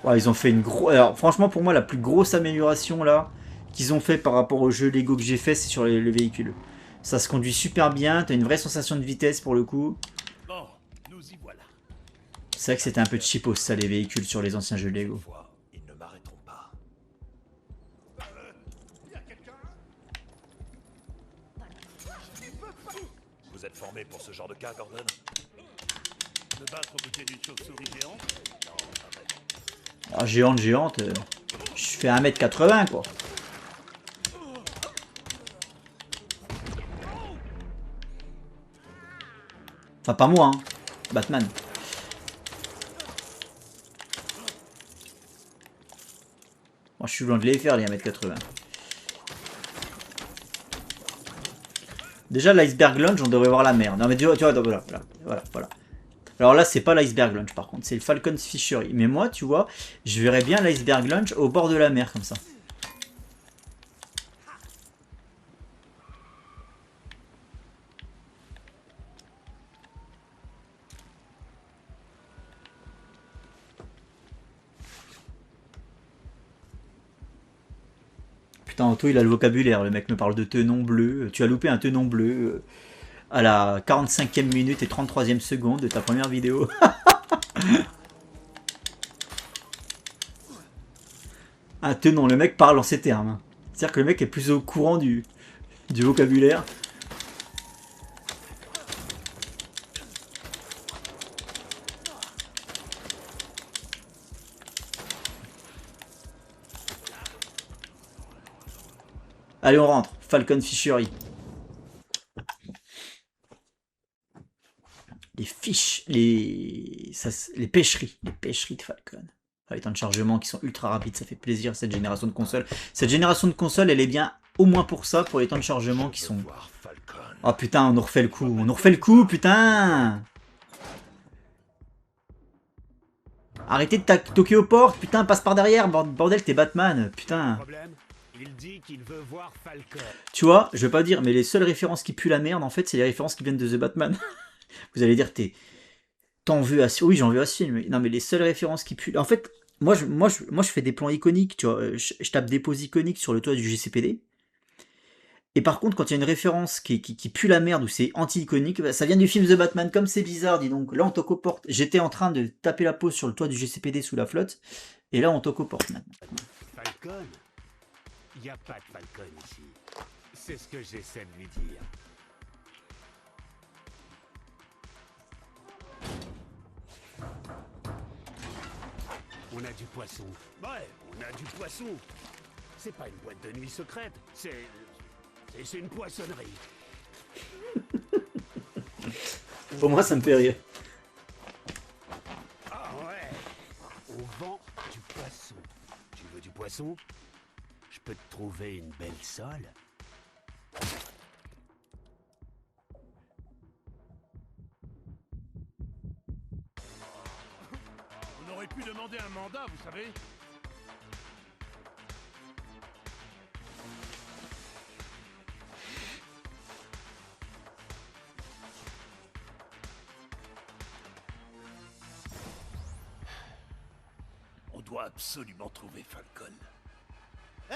Ouais, ils ont fait une grosse... Alors, franchement, pour moi, la plus grosse amélioration, là, qu'ils ont fait par rapport au jeu Lego que j'ai fait, c'est sur le véhicule. Ça se conduit super bien, t'as une vraie sensation de vitesse, pour le coup. Bon, nous y voilà. C'est vrai que c'était un peu cheapos, ça, les véhicules sur les anciens jeux Lego. Ils ne m'arrêteront pas. Vous êtes formé pour ce genre de cas, Gordon? Se battre aux côtés d'une chauve-souris géante? Ah, géante, je fais 1m80, quoi. Enfin, pas moi, hein. Batman. Moi, je suis loin de les faire, les 1m80. Déjà, l'iceberg lunge, on devrait voir la mer. Non, mais tu vois, voilà. Alors là, c'est pas l'iceberg lunge, par contre. C'est le Falcon's Fishery. Mais moi, tu vois, je verrais bien l'iceberg lunge au bord de la mer, comme ça. putain, Anto, il a le vocabulaire. Le mec me parle de tenon bleu. Tu as loupé un tenon bleu à la 45e minute et 33e seconde de ta première vidéo. Un tenon, le mec parle en ces termes. C'est-à-dire que le mec est plus au courant du vocabulaire. Allez, on rentre. Falcon Fishery. Les fiches, les pêcheries. Les pêcheries de Falcon. Les temps de chargement qui sont ultra rapides, ça fait plaisir cette génération de consoles. Cette génération de consoles, elle est bien au moins pour ça, pour les temps de chargement qui sont... Oh putain, on nous refait le coup. On nous refait le coup, putain. Arrêtez de toquer aux portes, putain, passe par derrière, bordel, t'es Batman, putain. Il dit qu'il veut voir Falcon. Tu vois, je vais pas dire, mais les seules références qui puent la merde, en fait, c'est les références qui viennent de The Batman. Vous allez dire, t'en veux à ce... Oui, j'en veux à ce film. Non, mais les seules références qui puent... En fait, moi, je fais des plans iconiques, tu vois. Je tape des poses iconiques sur le toit du GCPD. Et par contre, quand il y a une référence qui pue la merde ou c'est anti-iconique, bah, ça vient du film The Batman. Comme c'est bizarre, dis donc. Là, on toque aux portes. J'étais en train de taper la pose sur le toit du GCPD sous la flotte. Et là, on toque aux portes maintenant. Falcon? Il n'y a pas de Falcon ici. C'est ce que j'essaie de lui dire. On a du poisson. Ouais, on a du poisson. C'est pas une boîte de nuit secrète. C'est une poissonnerie. Pour moi, ça me fait rire. Ah ouais. On vend du poisson. Tu veux du poisson? Je peux te trouver une belle sole. On aurait pu demander un mandat, vous savez. On doit absolument trouver Falcon.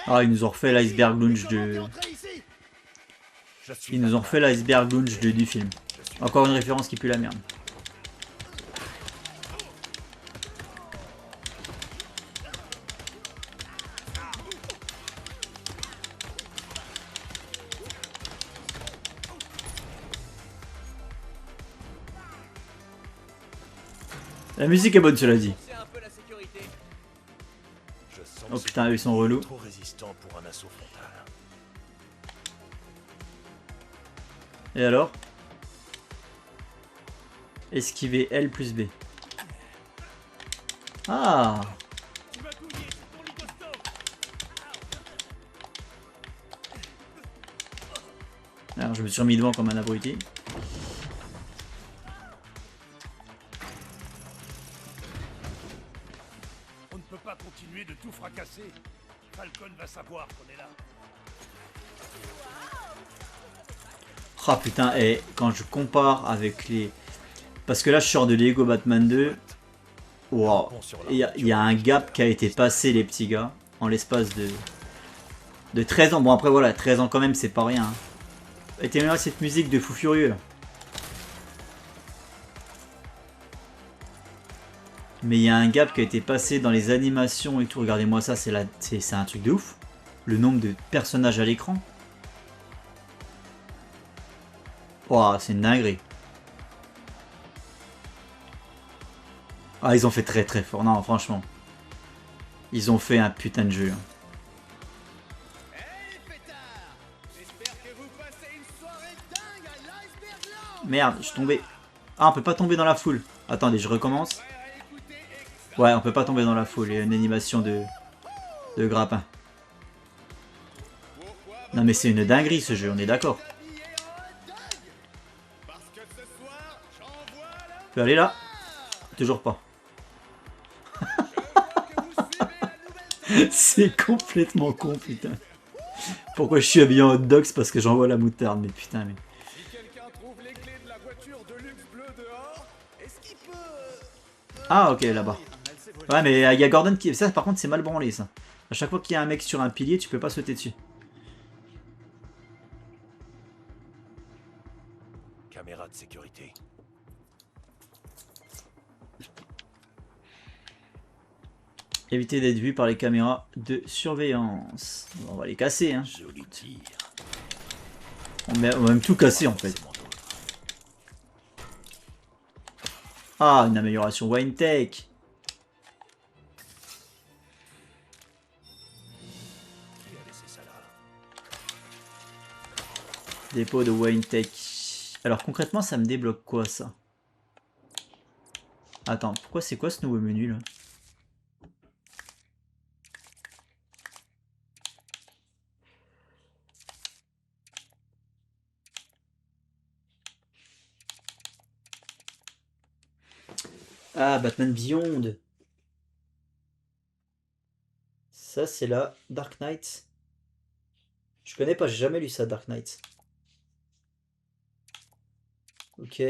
Ah, ils nous ont refait l'iceberg lounge de... Ils nous ont refait l'iceberg lounge du film. Encore une référence qui pue la merde. La musique est bonne, cela dit. Oh putain, eux ils sont relous. Trop résistant pour un assaut frontal. Et alors? Esquiver L plus B. Ah! Alors je me suis remis devant comme un abruti. On ne peut pas continuer de tout fracasser. Falcon va savoir qu'on est là. Ah putain, et quand je compare avec les... Parce que là je sors de Lego Batman 2. Wow. Il y a un gap qui a été passé les petits gars. En l'espace de 13 ans. Bon après voilà, 13 ans quand même c'est pas rien. Hein. Et t'aimes bien cette musique de fou furieux là. Mais il y a un gap qui a été passé dans les animations et tout. Regardez-moi ça, c'est un truc de ouf. Le nombre de personnages à l'écran. Waouh, c'est une dinguerie. Ah, ils ont fait très très fort. Non, franchement. Ils ont fait un putain de jeu. Merde, je suis tombé. Ah, on peut pas tomber dans la foule. Attendez, je recommence. Ouais, on peut pas tomber dans la foule. Il y a une animation de grappin. Non mais c'est une dinguerie ce jeu, on est d'accord. Tu peux aller là? Toujours pas. C'est complètement con, putain. Pourquoi je suis habillé en hot dog? C'est parce que j'envoie la moutarde, mais putain, mais... Ah, ok, là-bas. Ouais, mais il y a Gordon qui... Ça, par contre, c'est mal branlé, ça. À chaque fois qu'il y a un mec sur un pilier, tu peux pas sauter dessus. caméras de sécurité. Éviter d'être vu par les caméras de surveillance. Bon, on va les casser, hein. Joli tir. On va même tout casser en fait. Ah, une amélioration Wine Tech. Qui a laissé ça là? Dépôt de Wine Tech. Alors concrètement, ça me débloque quoi ça? Attends, pourquoi c'est quoi ce nouveau menu là? Ah, Batman Beyond. Ça, c'est la Dark Knight. Je connais pas, j'ai jamais lu ça, Dark Knight. Ok.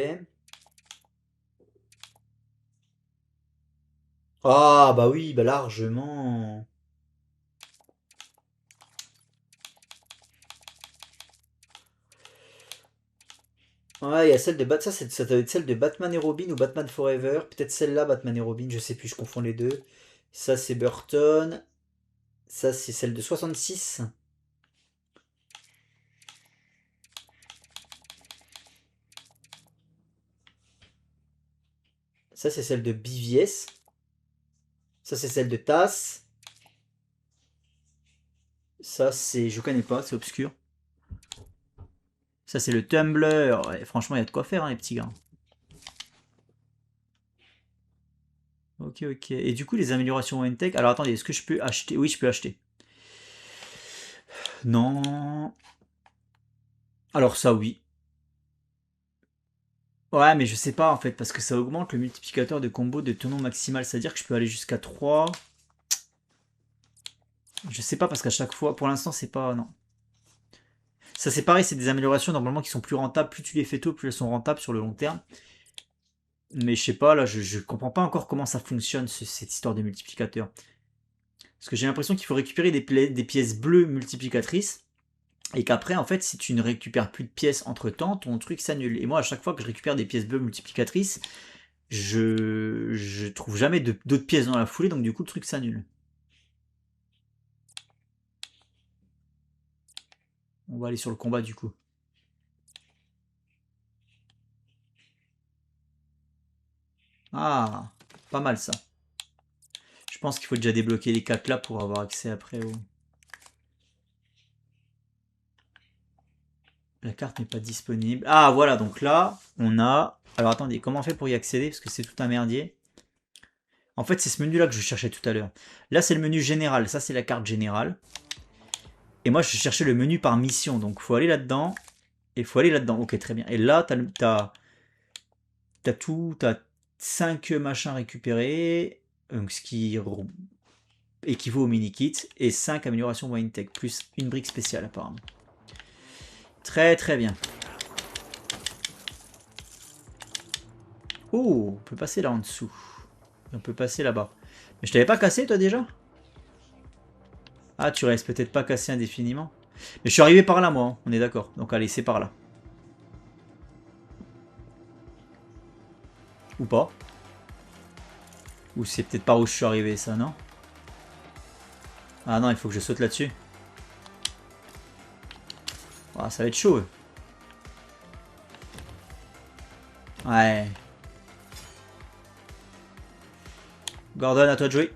Ah, bah oui, bah largement. Ouais, il y a celle de Bat. Ça doit être celle de Batman et Robin ou Batman Forever. Peut-être celle-là, Batman et Robin, je sais plus, je confonds les deux. Ça, c'est Burton. Ça, c'est celle de 66. Ça, c'est celle de BVS. Ça, c'est celle de TAS. Ça, c'est. Je connais pas, c'est obscur. Ça, c'est le Tumblr. Ouais, franchement, il y a de quoi faire, hein, les petits gars. Ok, ok. Et du coup, les améliorations OneTech. Alors, attendez, est-ce que je peux acheter? Oui, je peux acheter. Non. Alors, ça, oui. Ouais, mais je sais pas, en fait, parce que ça augmente le multiplicateur de combo de tournon maximal. C'est-à-dire que je peux aller jusqu'à 3. Je sais pas, parce qu'à chaque fois, pour l'instant, c'est pas... Non. Ça, c'est pareil, c'est des améliorations, normalement, qui sont plus rentables. Plus tu les fais tôt, plus elles sont rentables sur le long terme. Mais je sais pas, là, je comprends pas encore comment ça fonctionne, cette histoire de multiplicateur. Parce que j'ai l'impression qu'il faut récupérer des pièces bleues multiplicatrices. Et qu'après, en fait, si tu ne récupères plus de pièces entre temps, ton truc s'annule. Et moi, à chaque fois que je récupère des pièces bleues multiplicatrices, je trouve jamais d'autres pièces dans la foulée, donc du coup, le truc s'annule. On va aller sur le combat du coup. Ah, pas mal ça. Je pense qu'il faut déjà débloquer les 4 là pour avoir accès après au... La carte n'est pas disponible. Ah, voilà, donc là, on a... Alors, attendez, comment on fait pour y accéder? Parce que c'est tout un merdier. En fait, c'est ce menu-là que je cherchais tout à l'heure. Là, c'est le menu général. Ça, c'est la carte générale. Et moi, je cherchais le menu par mission. Donc, il faut aller là-dedans. Et il faut aller là-dedans. Ok, très bien. Et là, t'as tout... T'as 5 machins récupérés. Donc, ce qui équivaut au mini-kit. Et 5 améliorations Wine Tech. Plus une brique spéciale, apparemment. Très très bien. Oh, on peut passer là en dessous. On peut passer là-bas. Mais je t'avais pas cassé toi déjà? Ah, tu restes peut-être pas cassé indéfiniment. Mais je suis arrivé par là moi, hein. On est d'accord. Donc allez, c'est par là. Ou pas. Ou c'est peut-être par où je suis arrivé ça, non? Ah non, il faut que je saute là-dessus. Ah, ça va être chaud. Ouais. Gordon, à toi de jouer.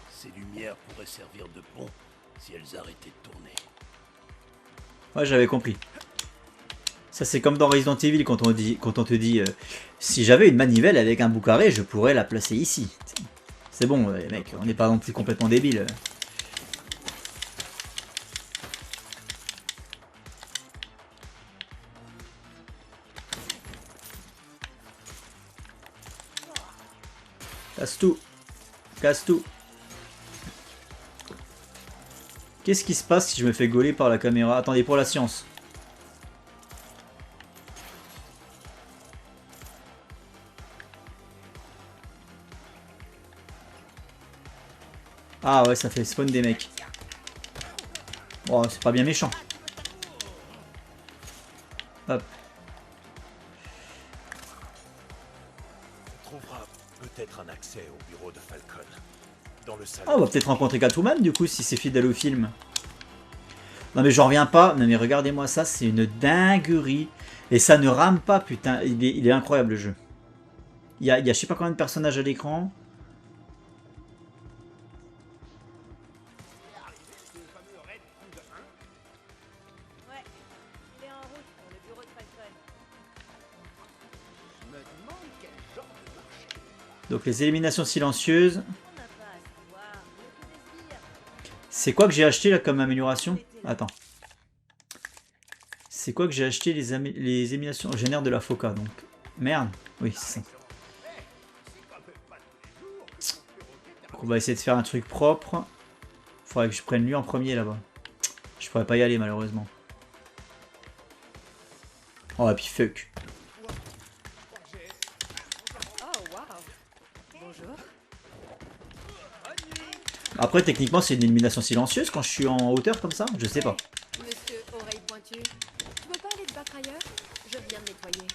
Ces lumières pourraient servir de pont si elles arrêtaient de tourner. Ouais, j'avais compris. Ça, c'est comme dans Resident Evil quand on te dit si j'avais une manivelle avec un bout carré, je pourrais la placer ici. C'est bon, mec, on n'est pas non plus complètement débile. Casse tout. Casse tout. Qu'est-ce qui se passe si je me fais gauler par la caméra? Attendez, pour la science. Ah ouais, ça fait spawn des mecs. Oh, c'est pas bien méchant. Hop. On trouvera peut-être un accès au bureau de Falcon. Dans le salon. Oh, on va peut-être rencontrer Catwoman du coup si c'est fidèle au film. Non mais j'en reviens pas. Non mais regardez-moi ça, c'est une dinguerie. Et ça ne rame pas, putain. Il est incroyable le jeu. Il y a je sais pas combien de personnages à l'écran. Ouais, il est en route pour le bureau de Falcon. Je me demande quel genre de marché. Donc les éliminations silencieuses. On n'a pas à savoir, le coup des sbires. C'est quoi que j'ai acheté là comme amélioration? Attends. C'est quoi que j'ai acheté les éliminations génèrent de la foca donc. Merde. Oui, c'est ça. Donc on va essayer de faire un truc propre. Faudrait que je prenne lui en premier là-bas. Je pourrais pas y aller malheureusement. Oh et puis fuck. Oh, waouh. Bonjour. Après techniquement c'est une élimination silencieuse quand je suis en hauteur comme ça. Je sais pas. Monsieur Oreille Pointue, tu peux pas aller te battre ailleurs? Je viens de nettoyer.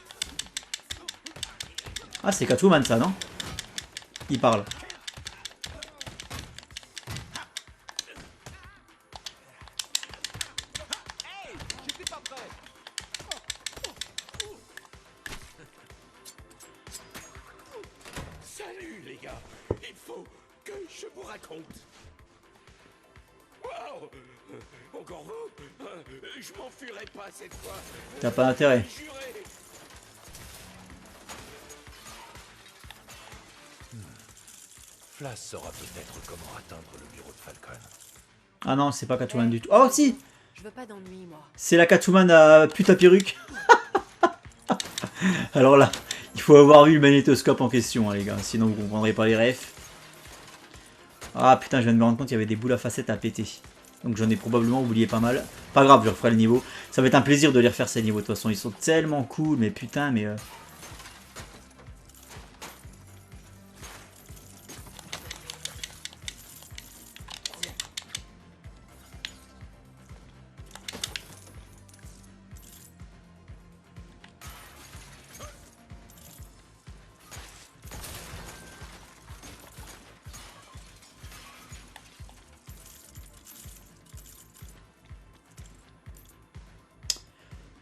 Ah c'est Catwoman ça non? Il parle. Salut les gars, il faut que je vous raconte. Waouh, encore vous? Je m'enfuirai pas cette fois. T'as pas intérêt. Juré. Flash saura peut-être comment atteindre le bureau de Falcon. Ah non c'est pas Catwoman du tout. Oh si. Je veux pas d'ennui, moi. C'est la Catwoman à putain perruque. Alors là, il faut avoir vu le magnétoscope en question, hein, les gars. Sinon, vous comprendrez pas les refs. Ah putain, je viens de me rendre compte qu'il y avait des boules à facettes à péter. Donc j'en ai probablement oublié pas mal. Pas grave, je referai le niveau. Ça va être un plaisir de les refaire ces niveaux. De toute façon, ils sont tellement cool. Mais putain, mais...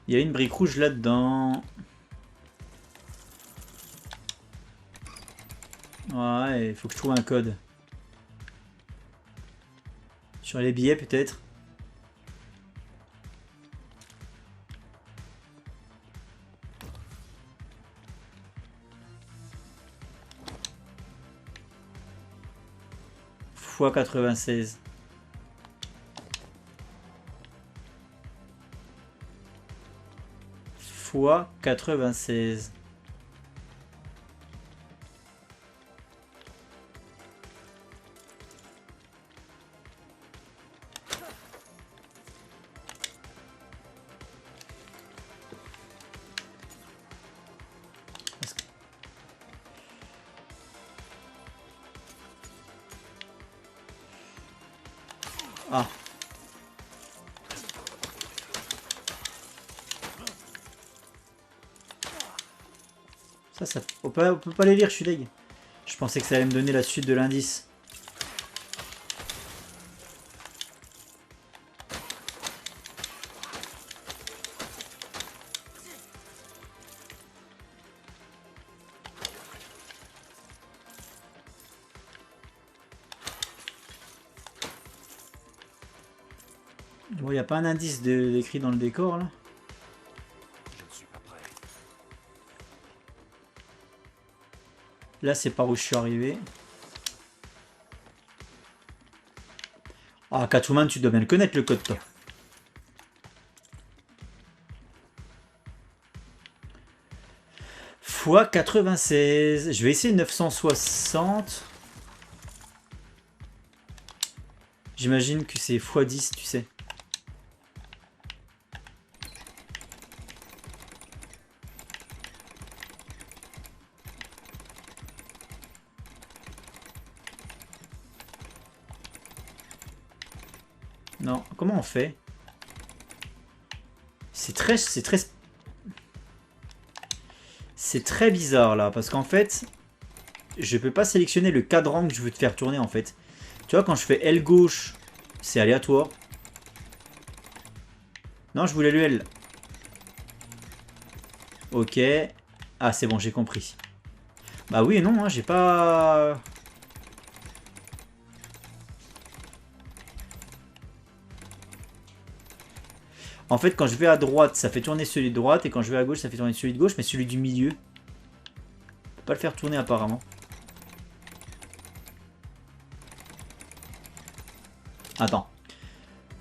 Il y a une brique rouge là-dedans. Ouais, il faut que je trouve un code. Sur les billets peut-être. Fois 96. Fois 96. Ah. Ça, on peut pas les lire, je suis deg. Je pensais que ça allait me donner la suite de l'indice. Bon, il n'y a pas un indice écrit dans le décor là. Je ne suis pas prêt. Là, c'est par où je suis arrivé. Ah, Catwoman, tu dois bien le connaître le code, toi. Fois 96. Je vais essayer 960. J'imagine que c'est x 10, tu sais. Non, comment on fait? C'est très... C'est très bizarre là, parce qu'en fait, je peux pas sélectionner le cadran que je veux te faire tourner en fait. Tu vois, quand je fais L gauche, c'est aléatoire. Non, je voulais le L. Ok. Ah, c'est bon, j'ai compris. Bah oui et non, hein, j'ai pas... En fait, quand je vais à droite, ça fait tourner celui de droite, et quand je vais à gauche, ça fait tourner celui de gauche, mais celui du milieu, je peux pas le faire tourner apparemment. Attends.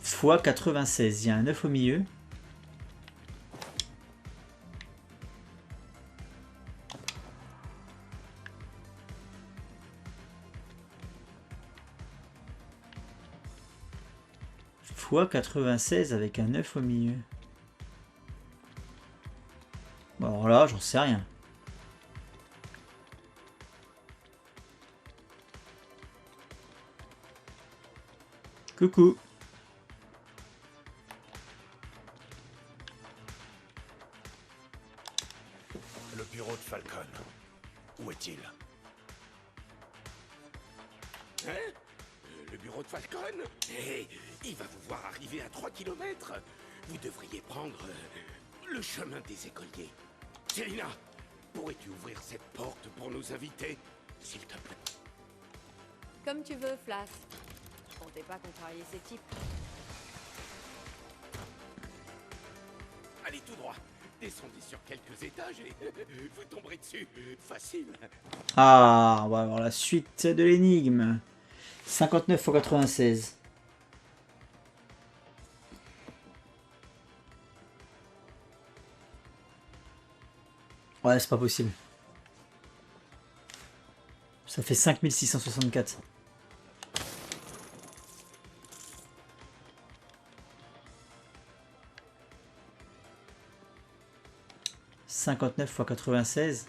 Fois 96, il y a un 9 au milieu. Fois 96 avec un 9 au milieu. Bon, alors là, j'en sais rien. Coucou. Le bureau de Falcon. Où est-il? Hein? Le bureau de Falcon? Eh, il va vous voir arriver à 3 kilomètres. Vous devriez prendre le chemin des écoliers. Selina, pourrais-tu ouvrir cette porte pour nous inviter, s'il te plaît? Comme tu veux, Flash. Je comptais pas contrarier ces types. Allez tout droit. Descendez sur quelques étages et vous tomberez dessus. Facile. Ah, on va avoir la suite de l'énigme. 59 x 96. Ouais, c'est pas possible. Ça fait 5664. « 59 x 96.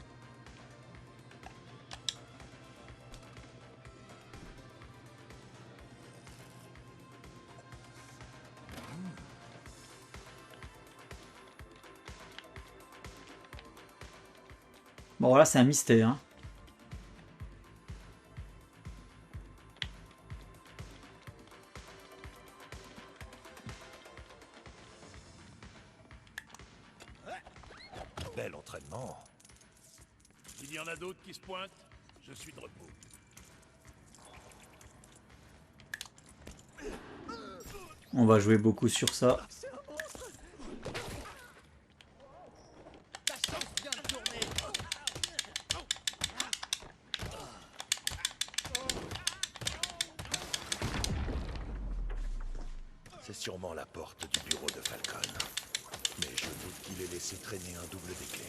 Bon, voilà, c'est un mystère. Hein. Bel entraînement. Il y en a d'autres qui se pointent, je suis de repos. On va jouer beaucoup sur ça. C'est sûrement la porte du bureau de Falcon. Mais je doute qu'il ait laissé traîner un double des clés.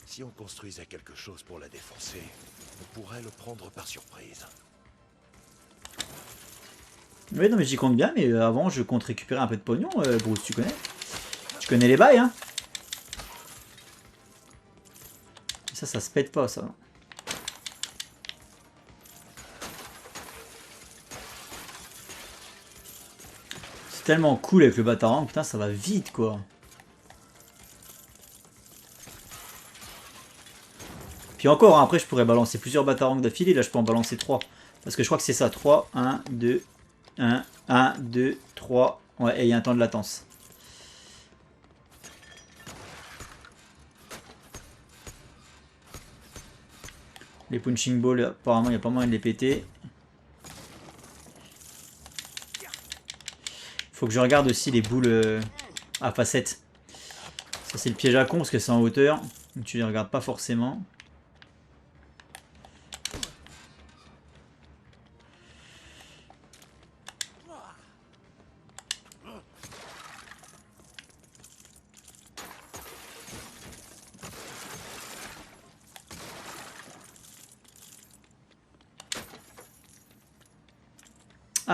Si on construisait quelque chose pour la défoncer, on pourrait le prendre par surprise. Oui, non, mais j'y compte bien, mais avant, je compte récupérer un peu de pognon. Bruce, tu connais? Tu connais les bails, hein? Ça se pète pas, ça. C'est tellement cool avec le Batarang, putain, ça va vite, quoi. Puis encore, hein, après, je pourrais balancer plusieurs Batarangs d'affilée. Là, je peux en balancer 3. Parce que je crois que c'est ça. 3, 1, 2, 1, 1, 2, 3. Ouais, et il y a un temps de latence. Les punching balls, apparemment, il n'y a pas moyen de les péter. Faut que je regarde aussi les boules à facettes. Ça, c'est le piège à con parce que c'est en hauteur. Donc, tu les regardes pas forcément.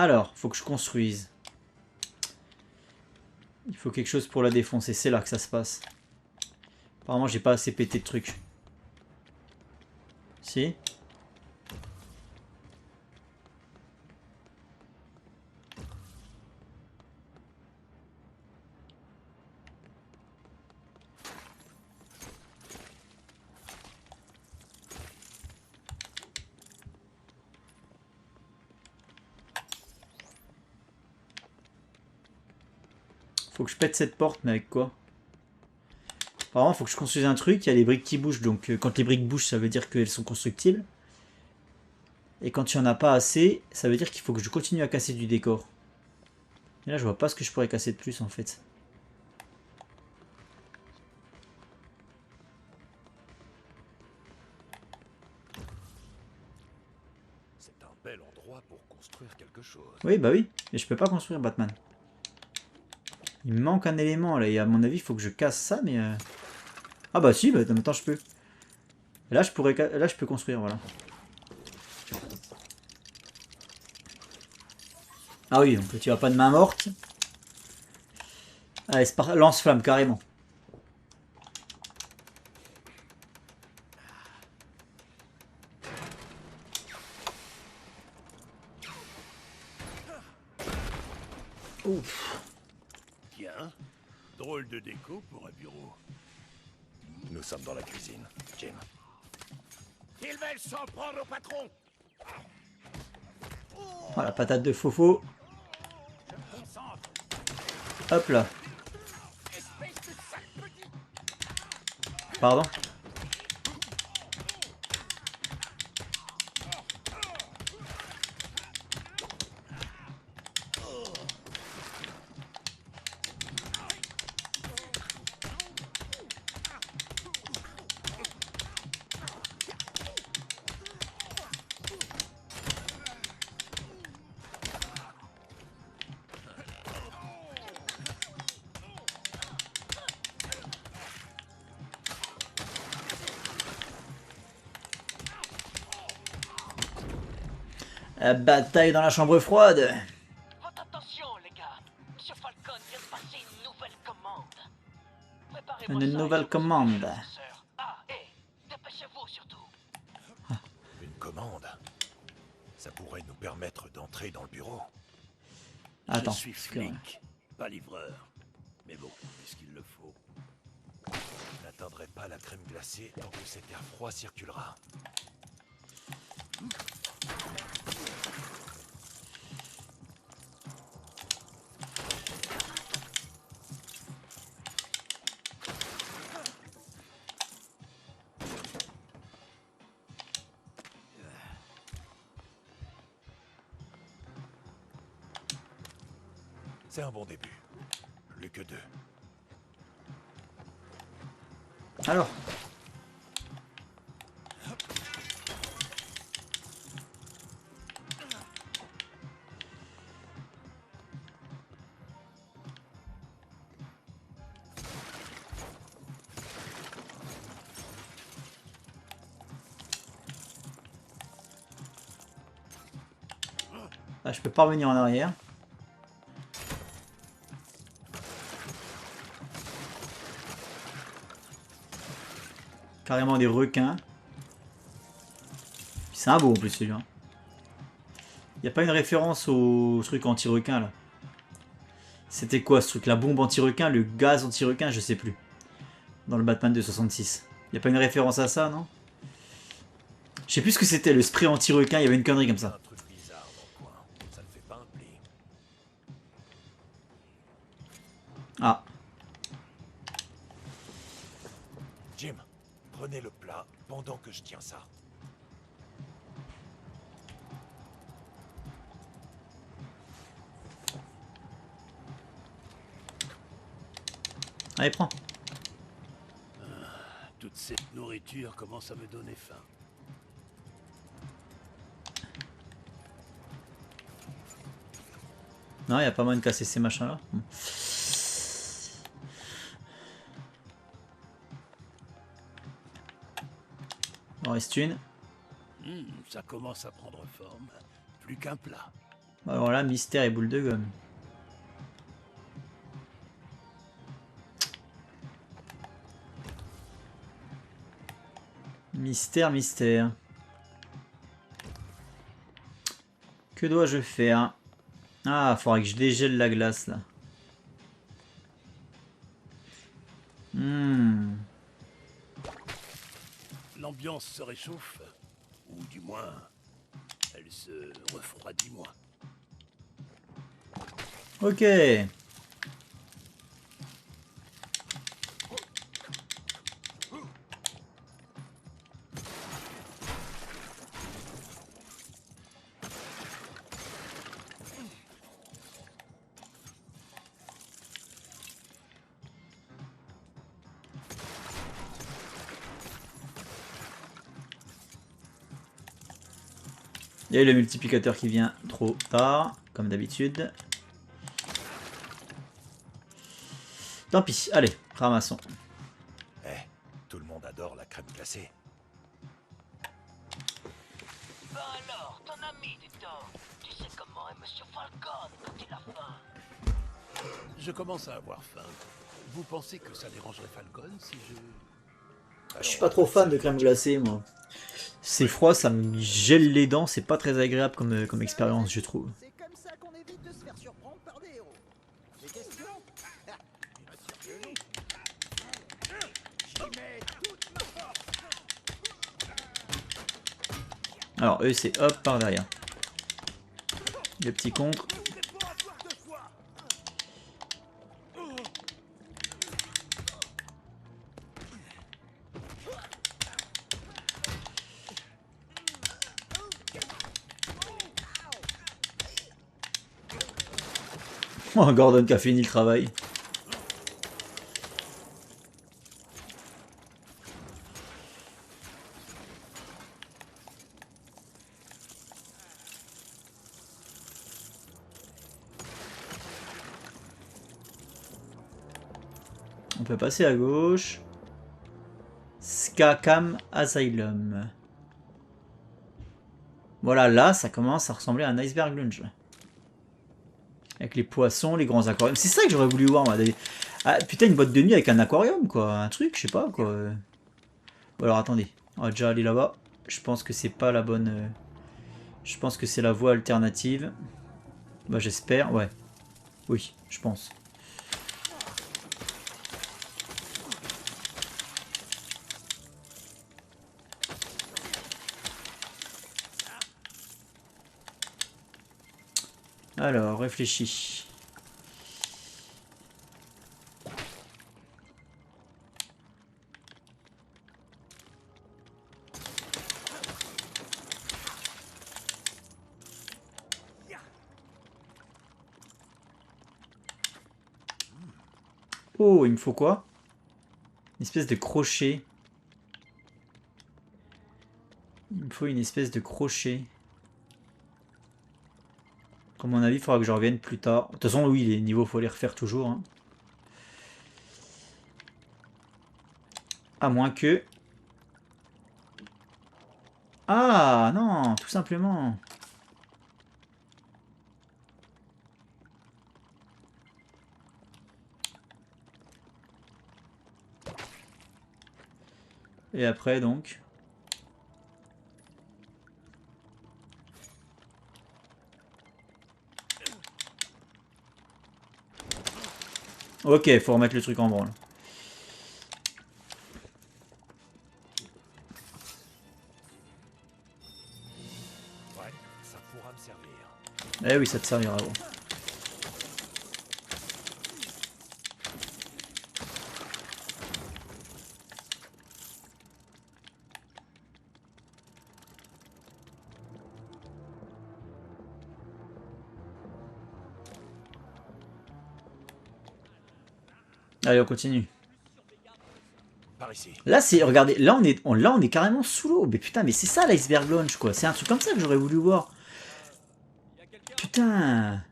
Alors, faut que je construise. Il faut quelque chose pour la défoncer. C'est là que ça se passe. Apparemment, j'ai pas assez pété de trucs. Si. Faut que je pète cette porte, mais avec quoi? Apparemment, faut que je construise un truc. Il y a les briques qui bougent. Donc, quand les briques bougent, ça veut dire qu'elles sont constructibles. Et quand il n'y en a pas assez, ça veut dire qu'il faut que je continue à casser du décor. Et là, je vois pas ce que je pourrais casser de plus, en fait. C'est un bel endroit pour construire quelque chose. Oui, bah oui. Mais je peux pas construire Batman. Il me manque un élément, là. Et à mon avis, il faut que je casse ça, mais... Ah bah si, bah, en même temps, je peux. Là, je peux construire, voilà. Ah oui, donc tu as pas de main morte. Allez, c'est par... lance-flamme, carrément. Ouf. Tiens, drôle de déco pour un bureau. Nous sommes dans la cuisine, Jim. Ils veulent s'en prendre au patron. Oh, la patate de fofo. Hop là. Pardon. La bataille dans la chambre froide. Votre attention, les gars. Monsieur Falcon vient de passer une nouvelle commande. Préparez-moi Une ça, nouvelle et commande. Ah, et dépêchez-vous surtout. Une commande. Ça pourrait nous permettre d'entrer dans le bureau. Attends. Je suis flic, pas livreur. Mais bon, puisqu'il le faut. Je n'atteindrai pas la crème glacée tant que cet air froid circulera. C'est un bon début. Plus que 2. Alors. Ah, je peux pas revenir en arrière. Carrément des requins. C'est un beau en plus celui-là. Il n'y a pas une référence au truc anti-requin là. C'était quoi ce truc? La bombe anti-requin, le gaz anti-requin, je sais plus. Dans le Batman de 66. Il n'y a pas une référence à ça, non? Je sais plus ce que c'était, le spray anti-requin, il y avait une connerie comme ça. Un truc bizarre dans le coin. Ça ne fait pas un pli. Ah. Jim, prenez le plat pendant que je tiens ça. Allez, prends. Toute cette nourriture commence à me donner faim. Non, il n'y a pas moyen de casser ces machins là. Il en reste une. Ça commence à prendre forme. Plus qu'un plat. Alors là, mystère et boule de gomme. Mystère, mystère. Que dois-je faire? Ah, faudrait que je dégèle la glace là. L'ambiance se réchauffe, ou du moins, elle se refroidit moins. Ok. Il y a eu le multiplicateur qui vient trop tard, comme d'habitude. Tant pis, allez, ramassons. Eh, tout le monde adore la crème glacée. Ben alors, ton ami, dis-donc. Tu sais comment est Monsieur Falcon quand il a faim? Je commence à avoir faim. Vous pensez que ça dérangerait Falcon si je... Je suis pas trop fan de crème glacée, moi. C'est froid, ça me gèle les dents, c'est pas très agréable comme expérience, je trouve. C'est comme ça qu'on évite de se faire surprendre par des héros. Des questions? Bien sûr que non. J'y mets toute ma force. Alors eux c'est hop par derrière. Le petit contre. Oh, Gordon qui a fini le travail. On peut passer à gauche. Skakam Asylum. Voilà, là, ça commence à ressembler à un iceberg lunge. Avec les poissons, les grands aquariums. C'est ça que j'aurais voulu voir, moi. Ah, putain, une boîte de nuit avec un aquarium, quoi. Un truc, je sais pas, quoi. Ou alors, attendez. On va déjà aller là-bas. Je pense que c'est pas la bonne... Je pense que c'est la voie alternative. Bah, j'espère, ouais. Oui, je pense. Alors, réfléchis. Oh, il me faut quoi? Une espèce de crochet. Il me faut une espèce de crochet. À mon avis, il faudra que je revienne plus tard. De toute façon, oui, les niveaux, il faut les refaire toujours. Hein. À moins que... Ah, non, tout simplement. Et après, donc... Ok, faut remettre le truc en branle. Ouais, ça pourra me servir. Eh oui, ça te servira. Gros. Allez, on continue. Par ici. Là, c'est, regardez, là on est carrément sous l'eau. Mais putain, mais c'est ça l'iceberg launch, quoi. C'est un truc comme ça que j'aurais voulu voir. Putain.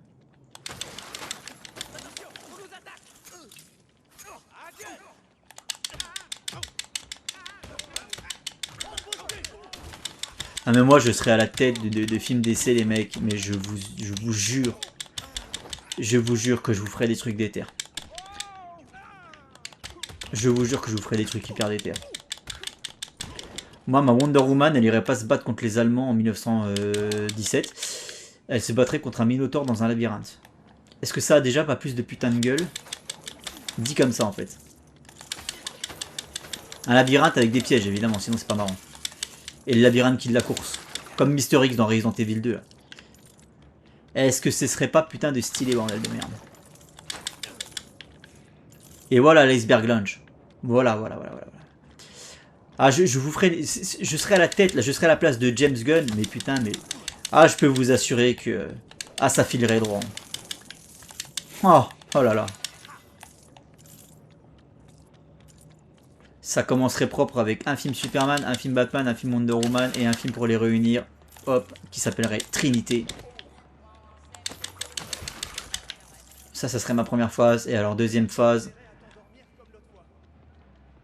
Ah mais moi je serais à la tête de films d'essai les mecs, mais je vous jure que je vous ferai des trucs d'éther. Je vous jure que je vous ferai des trucs hyper d'éther. Moi ma Wonder Woman elle irait pas se battre contre les Allemands en 1917. Elle se battrait contre un Minotaure dans un labyrinthe. Est-ce que ça a déjà pas plus de putain de gueule? Dit comme ça en fait. Un labyrinthe avec des pièges évidemment, sinon c'est pas marrant. Et le labyrinthe qui de la course. Comme Mister X dans Resident Evil 2. Est-ce que ce serait pas putain de stylé, bordel de merde? Et voilà l'iceberg lunch. Voilà. Ah, je vous ferai... Je serai à la tête, là, je serai à la place de James Gunn, mais putain, mais... Ah, je peux vous assurer que... Ah, ça filerait droit. Oh là là. Ça commencerait propre avec un film Superman, un film Batman, un film Wonder Woman et un film pour les réunir. Hop, qui s'appellerait Trinité. Ça serait ma première phase. Et alors, deuxième phase,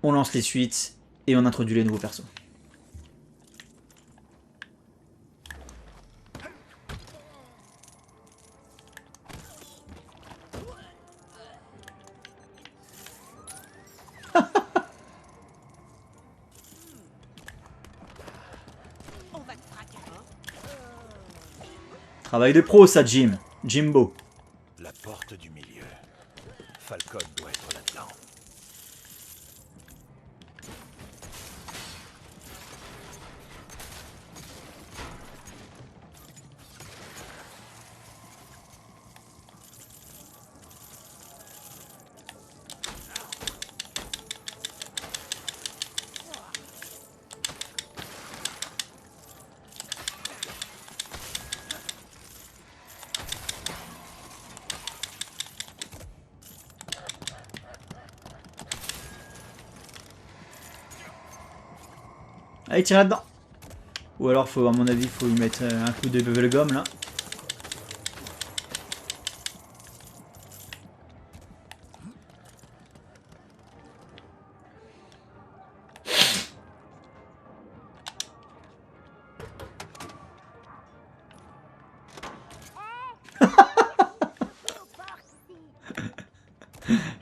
on lance les suites et on introduit les nouveaux persos. Travail de pro, ça, Jimbo. La porte du milieu. Falcon doit être là-dedans. Allez, tire là-dedans. Ou alors, faut, à mon avis, faut y mettre un coup de bubblegum là.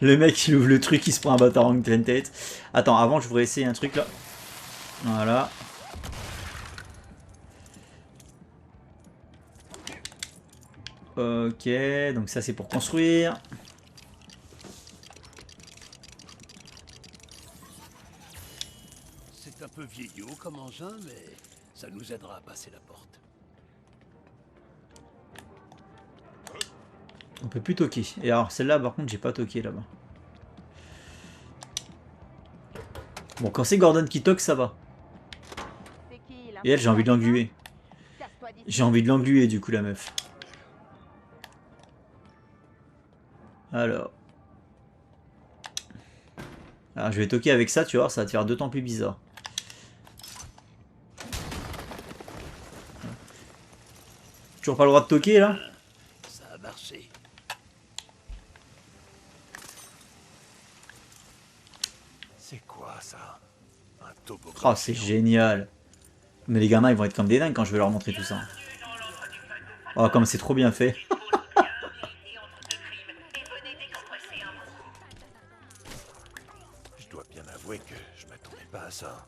Le mec il ouvre le truc, il se prend un batarang de pleine tête. Attends, avant je voudrais essayer un truc là. Voilà. Ok, donc ça c'est pour construire. C'est un peu vieillot comme engin, mais ça nous aidera à passer la porte. On peut plus toquer. Et alors celle-là par contre j'ai pas toqué là-bas. Bon, quand c'est Gordon qui toque ça va. Et elle j'ai envie de l'engluer. J'ai envie de l'engluer du coup la meuf. Alors je vais toquer avec ça, tu vois, ça va te faire d'autant plus bizarre. Toujours pas le droit de toquer là? Ça a marché. C'est quoi ça? Un toboggan. Oh c'est génial. Mais les gamins ils vont être comme des dingues quand je vais leur montrer tout ça. Oh comme c'est trop bien fait. Je dois bien avouer que je m'attendais pas à ça.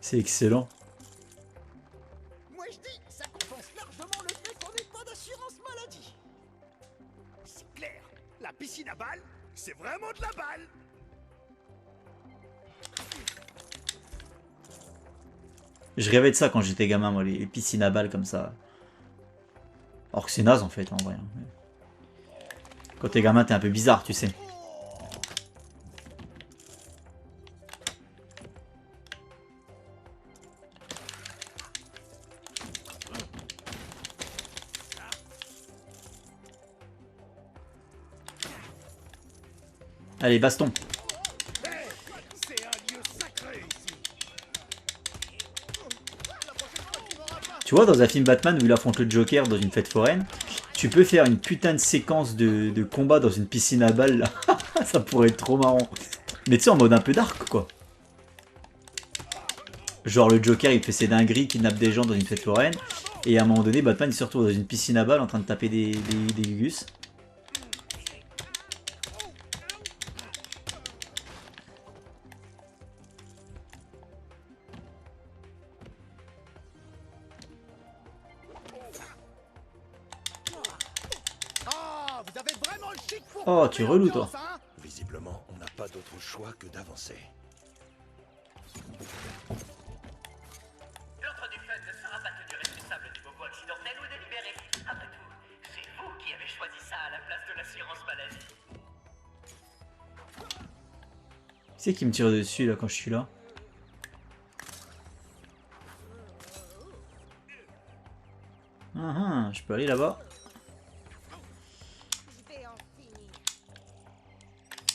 C'est excellent. Moi je dis, ça compense largement le fait qu'on n'ait pas d'assurance maladie. C'est clair. La piscine à balles, c'est vraiment de la balle. Je rêvais de ça quand j'étais gamin, moi, les piscines à balles comme ça. Or que c'est naze en fait, en vrai. Quand t'es gamin, t'es un peu bizarre, tu sais. Allez, baston. C'est un lieu sacré ici. Tu vois, dans un film Batman où il affronte le Joker dans une fête foraine, tu peux faire une putain de séquence de combat dans une piscine à balles, là. Ça pourrait être trop marrant. Mais tu sais, en mode un peu dark, quoi. Genre le Joker il fait ses dingueries, kidnappe des gens dans une fête foraine. Et à un moment donné, Batman il se retrouve dans une piscine à balles en train de taper des gugus. Oh, tu es relou toi. Visiblement, on n'a pas d'autre choix que d'avancer. L'ordre du fête ne sera pas tenu responsable du bobo accidentel ou délibéré. Après tout, c'est vous qui avez choisi ça à la place de l'assurance maladie. Qui c'est qui me tire dessus là quand je suis là? Je peux aller là-bas.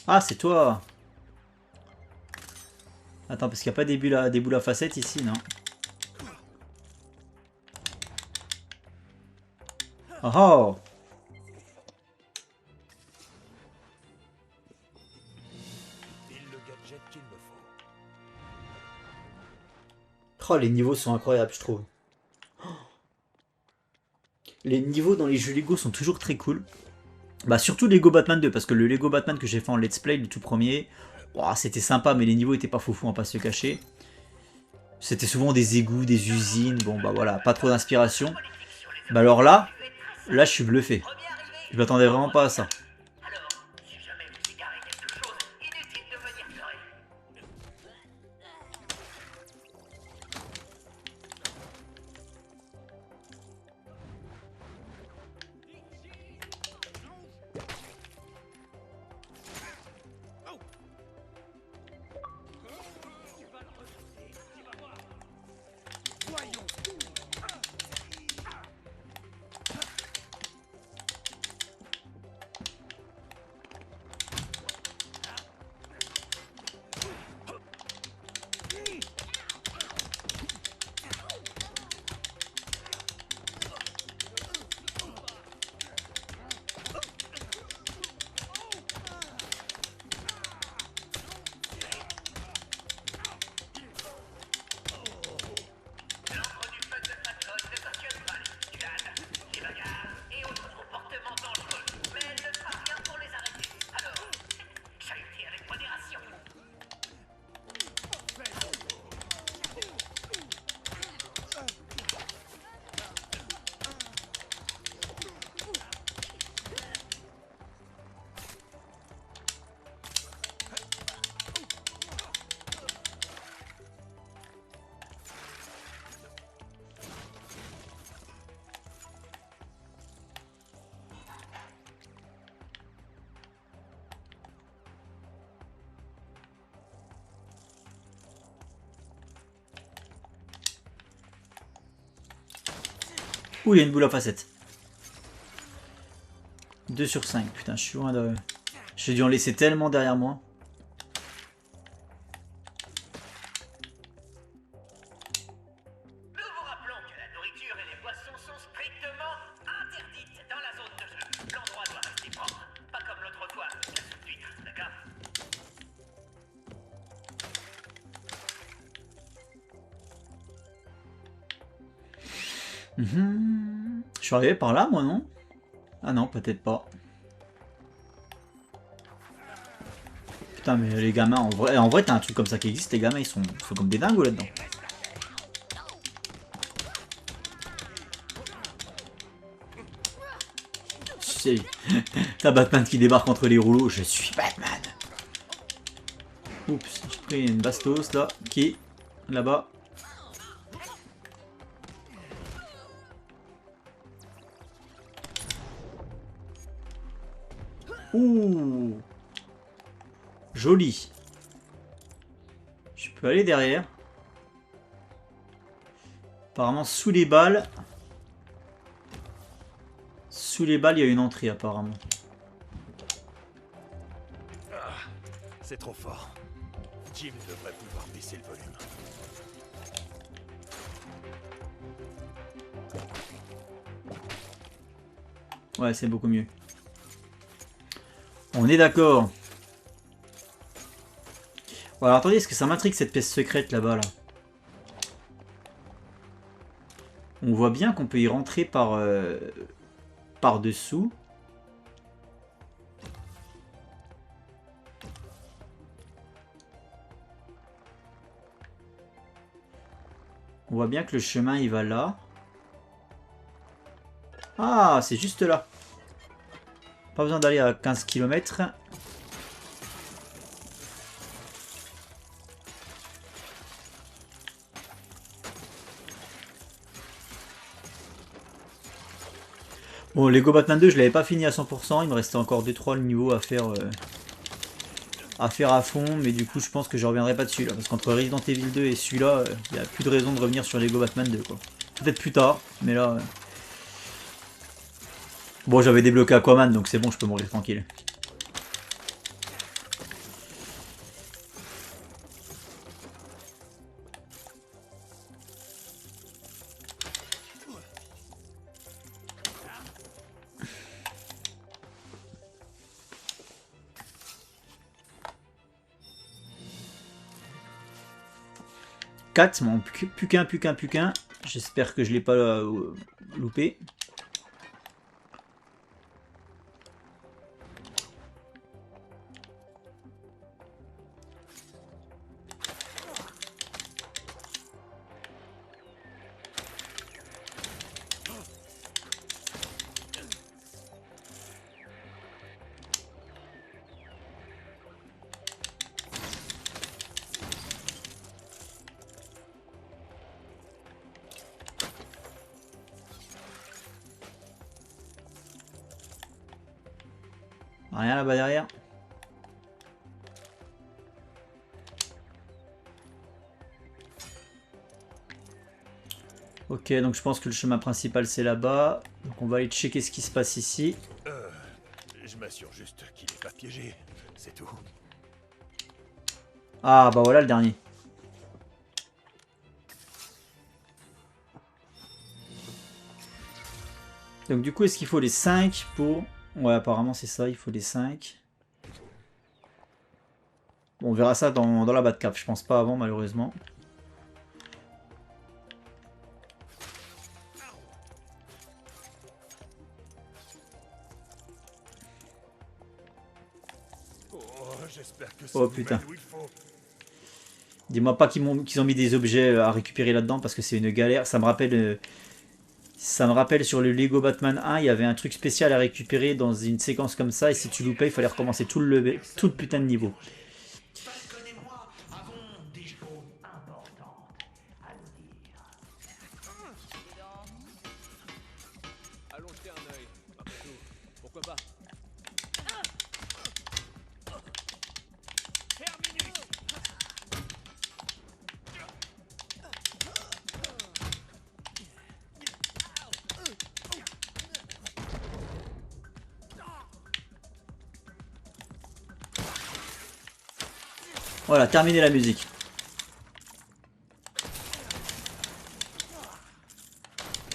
Ah, c'est toi. Attends, parce qu'il n'y a pas des boules à facettes ici, non? Oh oh. Oh, les niveaux sont incroyables, je trouve. Les niveaux dans les jeux Lego sont toujours très cool. Bah surtout Lego Batman 2, parce que le Lego Batman que j'ai fait en let's play, le tout premier, oh, c'était sympa, mais les niveaux étaient pas foufou, on va pas se le cacher. C'était souvent des égouts, des usines, bon bah voilà, pas trop d'inspiration. Bah alors là je suis bluffé. Je m'attendais vraiment pas à ça. Ouh, il y a une boule à facettes. 2 sur 5, putain, je suis loin de... J'ai dû en laisser tellement derrière moi. Nous vous rappelons que la nourriture et les boissons sont strictement interdites dans la zone de jeu. L'endroit doit rester propre, pas comme l'autre fois, la soupe d'huître, d'accord? Je suis arrivé par là, moi, non? Ah non, peut-être pas. Putain, mais les gamins, en vrai t'as un truc comme ça qui existe, les gamins, ils sont comme des dingos là-dedans. T'as Batman qui débarque entre les rouleaux, je suis Batman. Oups, j'ai pris une bastos là, qui là-bas. Ouh, joli. Je peux aller derrière. Apparemment sous les balles. Sous les balles, il y a une entrée apparemment. C'est trop fort. Jim devrait pouvoir baisser le volume. Ouais, c'est beaucoup mieux. On est d'accord. Bon, alors attendez, est-ce que ça m'intrigue cette pièce secrète là-bas là? On voit bien qu'on peut y rentrer par dessous. On voit bien que le chemin il va là. Ah, c'est juste là. Pas besoin d'aller à 15 km. Bon, Lego Batman 2, je l'avais pas fini à 100%. Il me restait encore 2-3 niveaux à faire à fond. Mais du coup, je pense que je reviendrai pas dessus là. Parce qu'entre Resident Evil 2 et celui-là, il n'y a plus de raison de revenir sur Lego Batman 2, quoi. Peut-être plus tard, mais là... Bon, j'avais débloqué Aquaman, donc c'est bon, je peux mourir tranquille. Bon, plus qu'un. J'espère que je l'ai pas loupé. Rien là-bas derrière. Ok, donc je pense que le chemin principal c'est là-bas. Donc on va aller checker ce qui se passe ici. Je m'assure juste qu'il n'est pas piégé, c'est tout. Ah bah voilà le dernier. Donc du coup est-ce qu'il faut les 5 pour... Ouais, apparemment c'est ça, il faut les 5. Bon, on verra ça dans la Batcave, je pense pas avant malheureusement. Oh putain. Dis-moi pas qu'ils ont mis des objets à récupérer là-dedans parce que c'est une galère. Ça me rappelle sur le Lego Batman 1, il y avait un truc spécial à récupérer dans une séquence comme ça et si tu loupais, il fallait recommencer tout le putain de niveau. Allons jeter un œil. Pourquoi pas? Voilà, terminé la musique.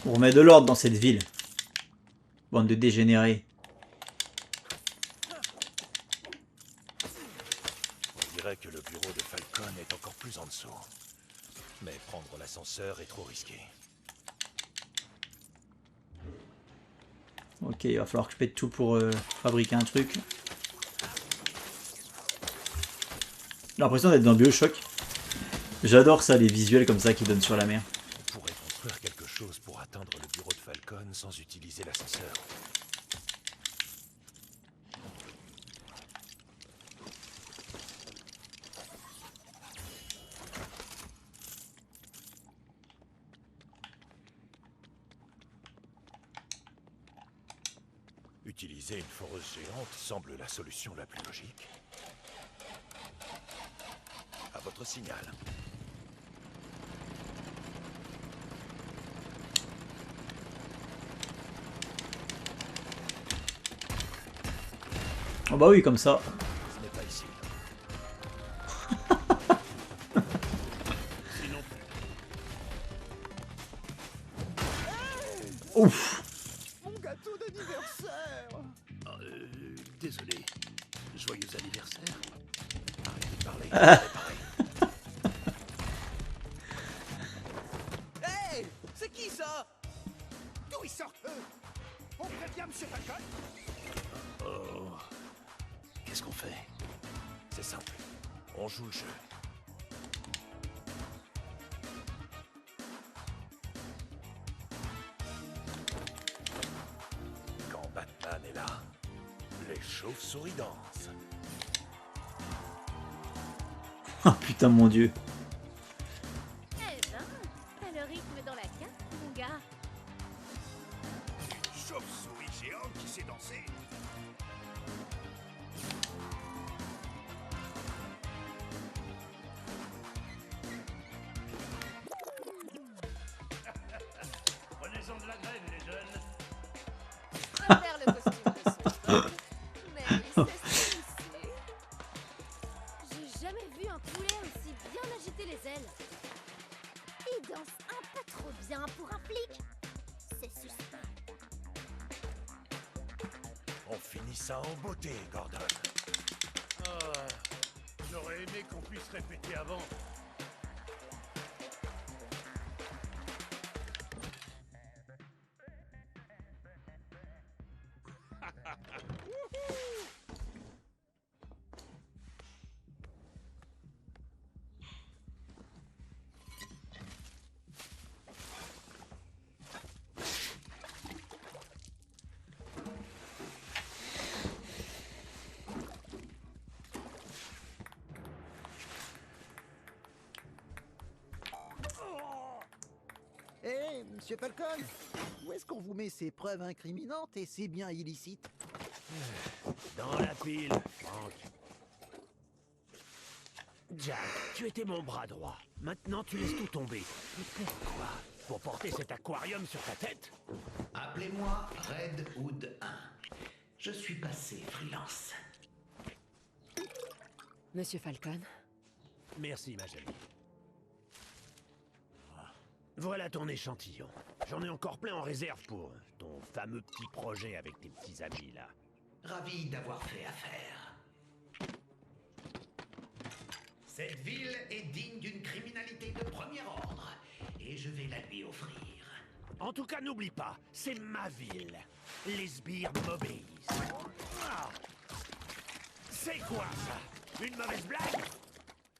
On remet de l'ordre dans cette ville. Bande de dégénérés. On dirait que le bureau de Falcon est encore plus en dessous. Mais prendre l'ascenseur est trop risqué. Ok, il va falloir que je pète tout pour fabriquer un truc. J'ai l'impression d'être dans BioShock. J'adore ça, les visuels comme ça qui donnent sur la mer. On pourrait construire quelque chose pour atteindre le bureau de Falcon sans utiliser l'ascenseur. Utiliser une foreuse géante semble la solution la plus logique. À votre signal. Oh bah oui, comme ça. Ce n'est pas ici. Ouf. Mon gâteau d'anniversaire. Désolé. Joyeux anniversaire. Arrêtez de parler. Hey, c'est qui ça? On prévient Monsieur Falcon? Oh. Qu'est-ce qu'on fait? C'est simple. On joue le jeu. Quand Batman est là, les chauves-souris dansent. Ah putain, mon dieu. Eh ben, t'as le rythme dans la carte, mon gars. Une chauve-souris géante qui sait danser. Prenez-en de la graine, les jeunes. Je préfère le costume de ce mais c'est stylé. J'ai jamais vu un poulet aussi bien agiter les ailes. Il danse un peu trop bien pour un flic. C'est suspect. On finit ça en beauté, Gordon. Ah, j'aurais aimé qu'on puisse répéter avant. Hé, Monsieur Falcon, où est-ce qu'on vous met ces preuves incriminantes et ces biens illicites? Dans la pile, Frank. Jack, tu étais mon bras droit. Maintenant, tu laisses tout tomber. Pourquoi? Pour porter cet aquarium sur ta tête? Appelez-moi Red Hood 1. Je suis passé freelance. Monsieur Falcon. Merci, ma jolie. Voilà ton échantillon. J'en ai encore plein en réserve pour ton fameux petit projet avec tes petits amis, là. Ravi d'avoir fait affaire. Cette ville est digne d'une criminalité de premier ordre, et je vais la lui offrir. En tout cas, n'oublie pas, c'est ma ville. Les sbires m'obéissent. Ah. C'est quoi, ça? Une mauvaise blague?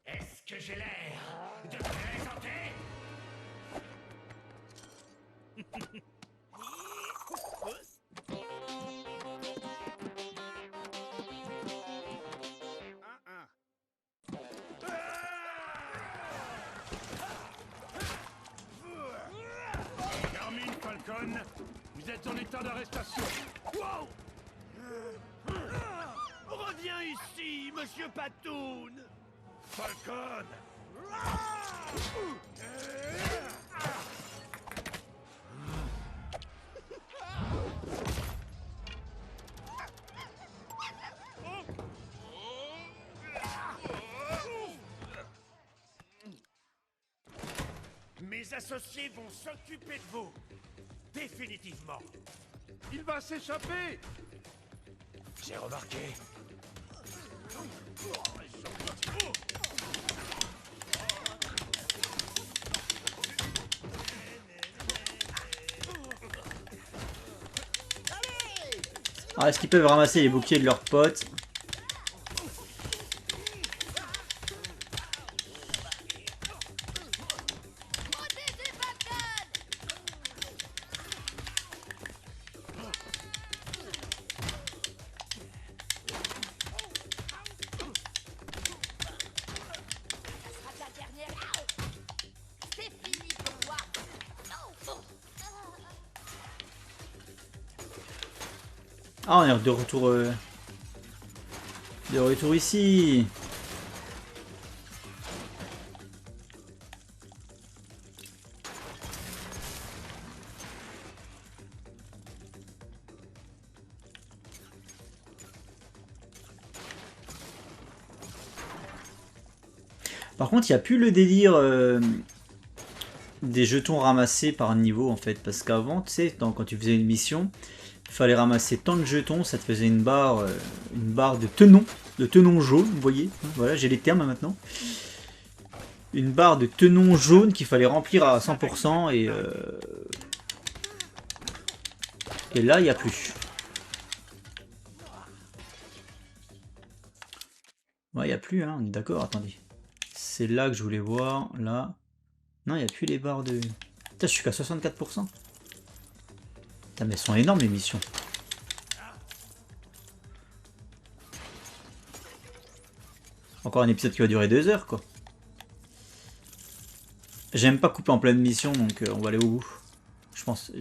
Est-ce que j'ai l'air de plaisanter? Carmine Falcon, vous êtes en état d'arrestation. Wow! Reviens ici, Monsieur Patoun! Falcon! Mes associés vont s'occuper de vous. Définitivement. Il va s'échapper! J'ai remarqué. Ah, est-ce qu'ils peuvent ramasser les bouquets de leurs potes? Ah, on est de retour ici. Par contre, il n'y a plus le délire des jetons ramassés par niveau en fait, parce qu'avant, tu sais, quand tu faisais une mission, il fallait ramasser tant de jetons, ça te faisait une barre de tenons jaunes, vous voyez, voilà, j'ai les termes maintenant. Une barre de tenons jaunes qu'il fallait remplir à 100% et Et là, il n'y a plus. Ouais, il n'y a plus, hein. D'accord, attendez. C'est là que je voulais voir. Là. Non, il n'y a plus les barres de... Putain, je suis qu'à 64%. Putain, mais elles sont énormes, les missions. Encore un épisode qui va durer 2 heures, quoi. J'aime pas couper en pleine mission, donc on va aller au bout. Je pense...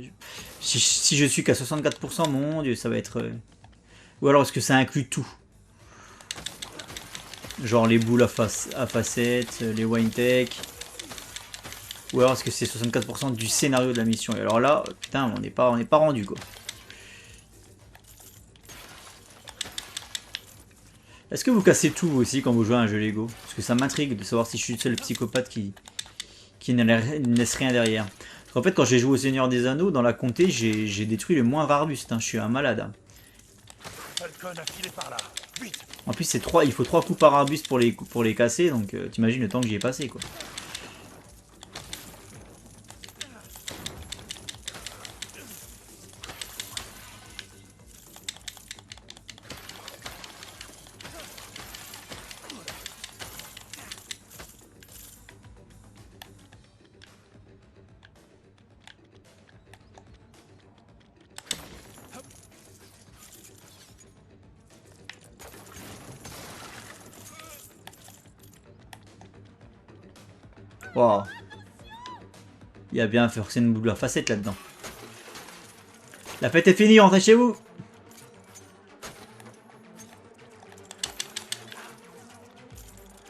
Si je suis qu'à 64%, mon dieu, ça va être... Ou alors est-ce que ça inclut tout? Genre les boules à facettes, les wine tech. Ou alors est-ce que c'est 64% du scénario de la mission? Et alors là, putain, on n'est pas rendu, quoi. Est-ce que vous cassez tout aussi quand vous jouez à un jeu Lego? Parce que ça m'intrigue de savoir si je suis le seul psychopathe qui ne laisse rien derrière. Parce qu'en fait, quand j'ai joué au Seigneur des Anneaux, dans la comté, j'ai détruit le moindre arbuste. Hein. Je suis un malade. Hein. En plus, il faut 3 coups par arbuste pour les casser. Donc, t'imagines le temps que j'y ai passé, quoi. Wow. Il y a bien forcément une boule à facettes là-dedans. La fête est finie, rentrez chez vous.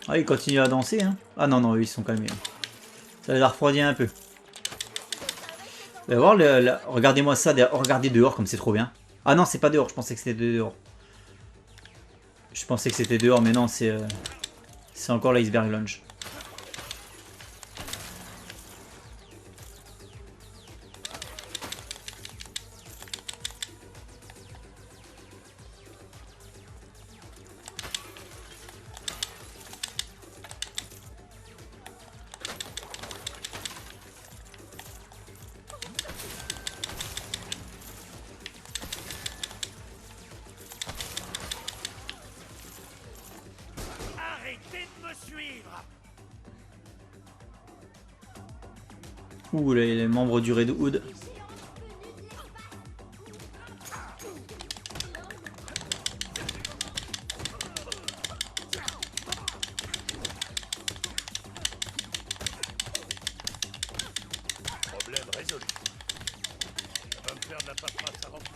Ah, ils continuent à danser, hein. Ah non, non, ils sont calmés. Ça les a refroidis un peu. Vous allez voir, regardez-moi ça, regardez dehors comme c'est trop bien. Ah non, c'est pas dehors, je pensais que c'était dehors. Je pensais que c'était dehors, mais non, c'est encore l'iceberg lounge. Ouh, les membres du Red Hood. Problème résolu. Ça va me faire de la paperasse à remplir.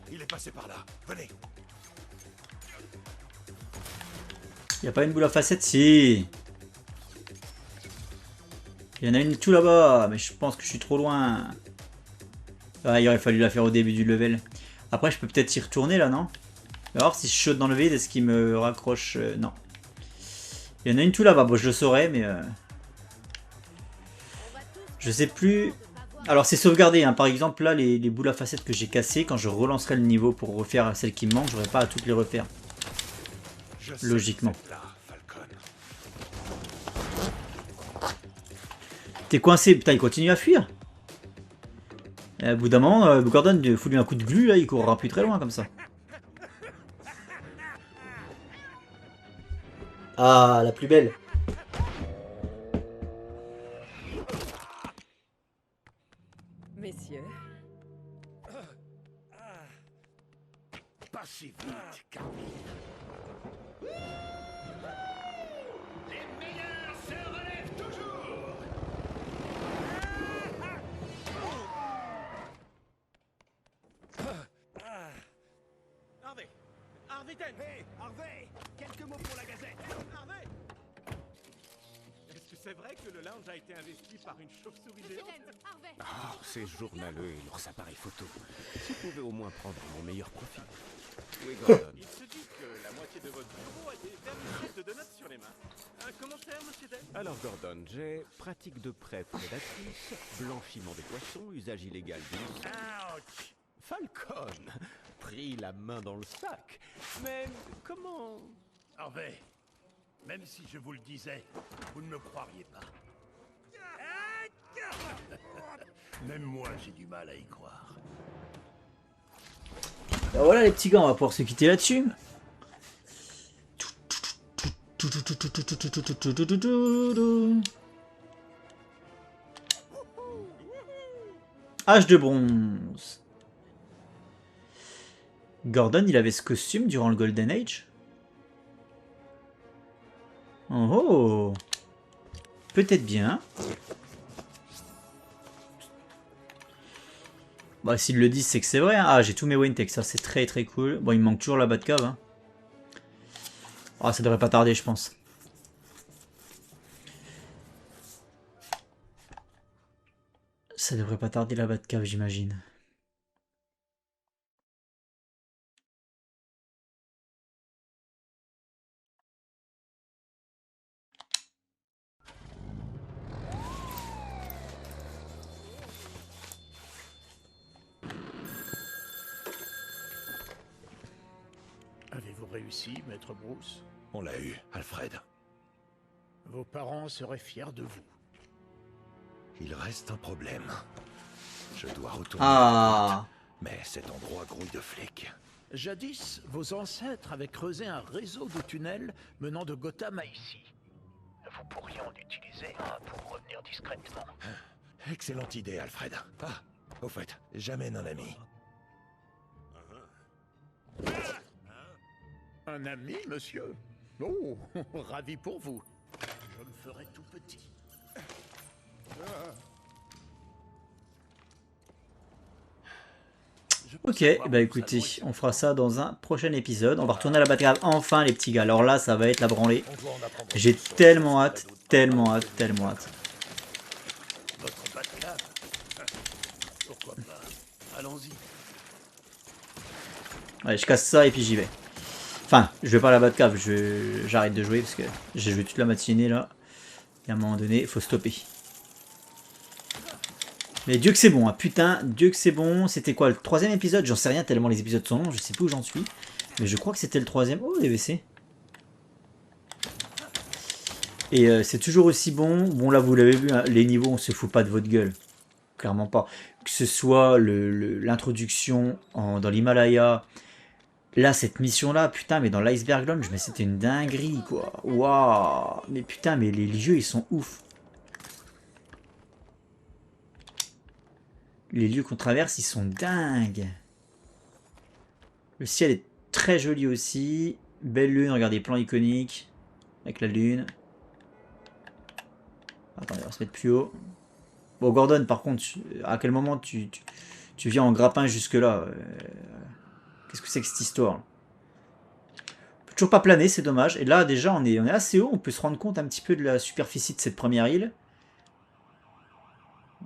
Il est passé par là. Venez. Y a pas une boule à facettes? Si. Il y en a une tout là-bas, mais je pense que je suis trop loin. Ah, il aurait fallu la faire au début du level. Après, je peux peut-être y retourner là, non? On va voir si je saute dans le vide, est-ce qu'il me raccroche? Non. Il y en a une tout là-bas, bon, je le saurais, mais... Je sais plus... Alors, c'est sauvegardé, hein. Par exemple, là, les boules à facettes que j'ai cassées, quand je relancerai le niveau pour refaire celles qui me manquent, j'aurai pas à toutes les refaire. Logiquement. T'es coincé, putain, il continue à fuir. Et à bout d'un moment, Gordon, fout-lui un coup de glu, là, il courra plus très loin comme ça. Ah, la plus belle. Messieurs. Pas si vite, Camille. Les meilleurs se relèvent toujours. Harvey! Harvey Dent! Hey, Harvey! Quelques mots pour la Gazette! Harvey! Qu'est-ce que C'est vrai que le lounge a été investi par une chauve-souris Monsieur géante. Dent, Harvey. Ah, ces journaleux et leurs appareils photo. Si vous pouvez au moins prendre mon meilleur profil. Oui, Gordon. Il se dit que la moitié de votre bureau a des vermicelles de donuts sur les mains. Un commentaire, monsieur Dent? Alors, Gordon, j'ai pratique de prêt prédatrice, blanchiment des poissons, usage illégal d'une... Ouch! Falcon pris la main dans le sac. Mais comment... Harvey, même si je vous le disais, vous ne me croiriez pas. Même moi, j'ai du mal à y croire. Ben voilà les petits gars, on va pouvoir se quitter là-dessus. Hache de bronze. Gordon, il avait ce costume durant le Golden Age. Oh, oh. Peut-être bien. Bah s'ils le disent c'est que c'est vrai. Hein. Ah j'ai tous mes Wayne-Tech, ça c'est très très cool. Bon il me manque toujours la Batcave. Hein. Ah ça devrait pas tarder je pense. Ça devrait pas tarder la Batcave j'imagine. Avez-vous réussi, maître Bruce? On l'a eu, Alfred. Vos parents seraient fiers de vous. Il reste un problème. Je dois retourner Ah. à la côte, mais cet endroit grouille de flics. Jadis, vos ancêtres avaient creusé un réseau de tunnels menant de Gotham à ici. Vous pourriez en utiliser un pour revenir discrètement. Excellente idée, Alfred. Ah, au fait, j'amène un ami. Un ami, monsieur? Oh, ravi pour vous. Je me ferai tout petit. Ok, bah écoutez, on fera ça dans un prochain épisode. On va retourner à la Batcave enfin les petits gars. Alors là, ça va être la branlée. J'ai tellement hâte, tellement hâte, tellement hâte. Votre Batcave? Pourquoi pas? Allons-y. Allez, je casse ça et puis j'y vais. Enfin, je vais pas à la Batcave, j'arrête de jouer parce que j'ai joué toute la matinée là. Et à un moment donné, il faut stopper. Mais Dieu que c'est bon, hein. Putain, Dieu que c'est bon. C'était quoi, le 3e épisode? J'en sais rien tellement les épisodes sont longs, je sais plus où j'en suis. Mais je crois que c'était le 3e. Oh, DVC. Et c'est toujours aussi bon. Bon, là, vous l'avez vu, hein, les niveaux, on se fout pas de votre gueule. Clairement pas. Que ce soit l'introduction dans l'Himalaya. Là, cette mission-là, putain, mais dans l'Iceberg Lounge, mais c'était une dinguerie, quoi. Waouh. Mais putain, mais les lieux, ils sont ouf. Les lieux qu'on traverse, ils sont dingues. Le ciel est très joli aussi. Belle lune, regardez, plan iconique. Avec la lune. Attendez, on va se mettre plus haut. Bon, Gordon, par contre, à quel moment tu viens en grappin jusque-là? Qu'est-ce que c'est que cette histoire? On peut toujours pas planer, c'est dommage. Et là, déjà, on est assez haut. On peut se rendre compte un petit peu de la superficie de cette première île.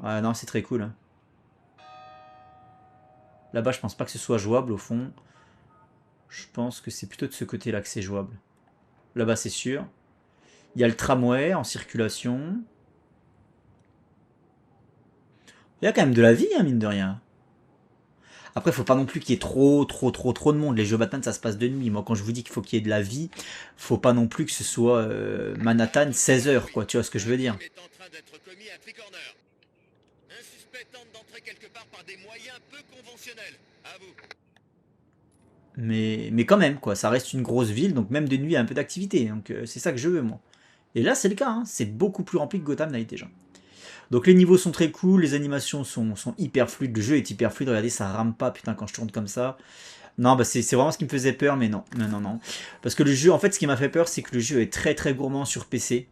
Ouais, non, c'est très cool. Hein. Là-bas, je pense pas que ce soit jouable, au fond. Je pense que c'est plutôt de ce côté-là que c'est jouable. Là-bas, c'est sûr. Il y a le tramway en circulation. Il y a quand même de la vie, hein, mine de rien. Après, il faut pas non plus qu'il y ait trop de monde. Les jeux Batman, ça se passe de nuit. Moi, quand je vous dis qu'il faut qu'il y ait de la vie, faut pas non plus que ce soit Manhattan 16 h, quoi. Tu vois ce que je veux dire? Un suspect tente d'entrer quelque part par des moyens peu conventionnels. À vous. Mais quand même, quoi. Ça reste une grosse ville, donc même de nuit, il y a un peu d'activité. Donc c'est ça que je veux, moi. Et là, c'est le cas. Hein. C'est beaucoup plus rempli que Gotham Knight, déjà. Donc les niveaux sont très cool, les animations sont hyper fluides, le jeu est hyper fluide, regardez ça rame pas putain quand je tourne comme ça. Non bah c'est vraiment ce qui me faisait peur mais non. Parce que le jeu, en fait ce qui m'a fait peur c'est que le jeu est très très gourmand sur PC.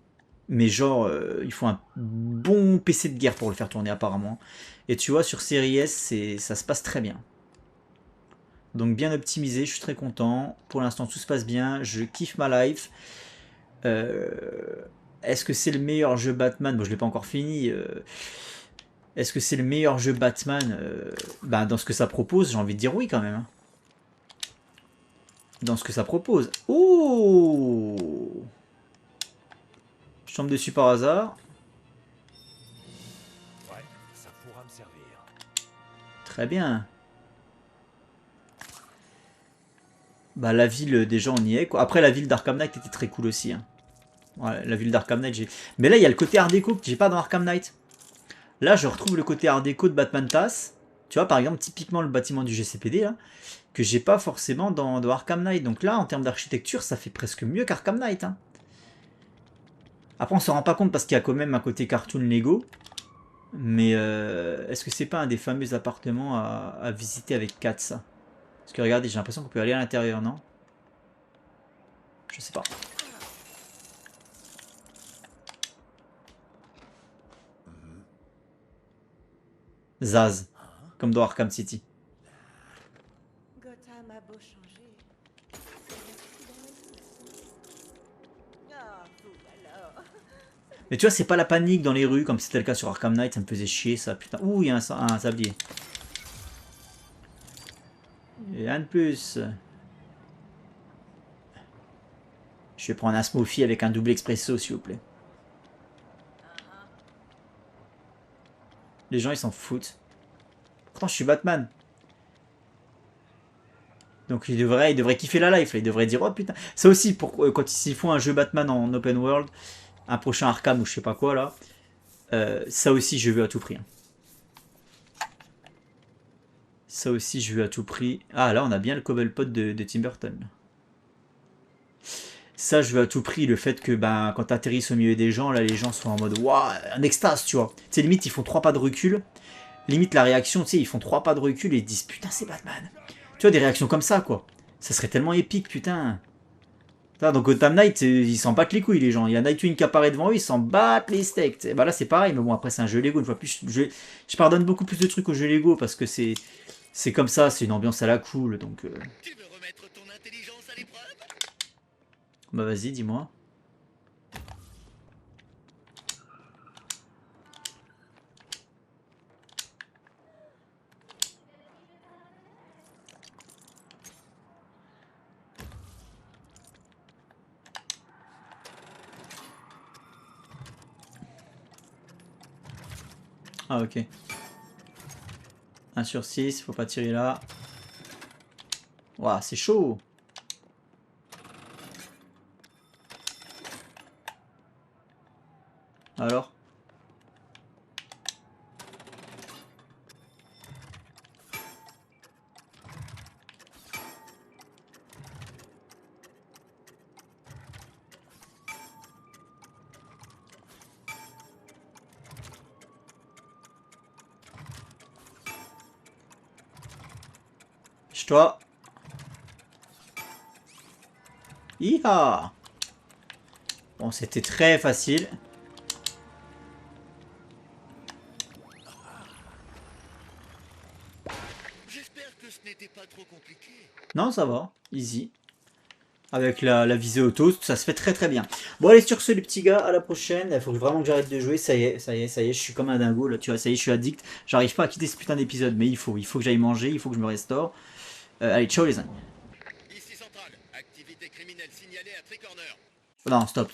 Mais genre il faut un bon PC de guerre pour le faire tourner apparemment. Et tu vois sur Series S ça se passe très bien. Donc bien optimisé, je suis très content. Pour l'instant tout se passe bien, je kiffe ma life. est-ce que c'est le meilleur jeu Batman? Bon, je l'ai pas encore fini. Est-ce que c'est le meilleur jeu Batman bah, dans ce que ça propose, j'ai envie de dire oui quand même. Hein. Dans ce que ça propose. Oh! Je tombe dessus par hasard. Ouais, ça pourra me servir. Très bien. Bah la ville, déjà on y est. Quoi. Après la ville d'Arkham Knight était très cool aussi. Hein. Ouais, la ville d'Arkham Knight, j'ai... Mais là il y a le côté art déco que j'ai pas dans Arkham Knight. Là je retrouve le côté art déco de Batman TAS. Tu vois par exemple typiquement le bâtiment du GCPD là. Que j'ai pas forcément dans Arkham Knight. Donc là en termes d'architecture ça fait presque mieux qu'Arkham Knight. Hein. Après on se rend pas compte parce qu'il y a quand même un côté cartoon Lego. Mais est-ce que c'est pas un des fameux appartements à visiter avec Kat ça? Parce que regardez, j'ai l'impression qu'on peut aller à l'intérieur, non? Je sais pas. Zaz, comme dans Arkham City. Gotham a beau changer. Ah, vous alors. Mais tu vois, c'est pas la panique dans les rues comme c'était le cas sur Arkham Knight, ça me faisait chier ça, putain. Ouh, il y a un sablier. Et un de plus. Je vais prendre un smoothie avec un double expresso, s'il vous plaît. Les gens, ils s'en foutent. Pourtant, je suis Batman. Donc, ils devraient kiffer la life. Là. Ils devraient dire, oh putain. Ça aussi, pour, quand ils font un jeu Batman en open world, un prochain Arkham ou je sais pas quoi, là, ça aussi, je veux à tout prix. Hein. Ça aussi, je veux à tout prix. Ah, là, on a bien le Cobblepot de Tim Burton. Ça, je veux à tout prix. Le fait que ben, quand tu atterrisses au milieu des gens, là, les gens sont en mode waouh, un extase, tu vois. Tu sais, limite, ils font 3 pas de recul. Limite, la réaction, tu sais, ils font 3 pas de recul et ils disent putain, c'est Batman. Tu vois, des réactions comme ça, quoi. Ça serait tellement épique, putain. Donc, Gotham Knight, ils s'en battent les couilles, les gens. Il y a Nightwing qui apparaît devant eux, ils s'en battent les steaks. Et bah là, c'est pareil, mais bon, après, c'est un jeu Lego. Une fois plus, je pardonne beaucoup plus de trucs aux jeux Lego parce que c'est comme ça, c'est une ambiance à la cool, donc... Tu veux remettre ton intelligence à l'épreuve? Bah vas-y, dis-moi. Ah ok. 1 sur 6, faut pas tirer là. Waouh, c'est chaud. Alors? Toi. Iha. Bon, c'était très facile. J'espère que ce n'était pas trop compliqué. Non, ça va. Easy. Avec la visée auto, ça se fait très très bien. Bon, allez, sur ce, les petits gars, à la prochaine. Il faut vraiment que j'arrête de jouer. Ça y est, je suis comme un dingo. Là, tu vois, ça y est, je suis addict. J'arrive pas à quitter ce putain d'épisode, mais il faut que j'aille manger, il faut que je me restaure. Allez, ciao les amis. Ici Centrale, activité criminelle signalée à Tricorner. Non, stop.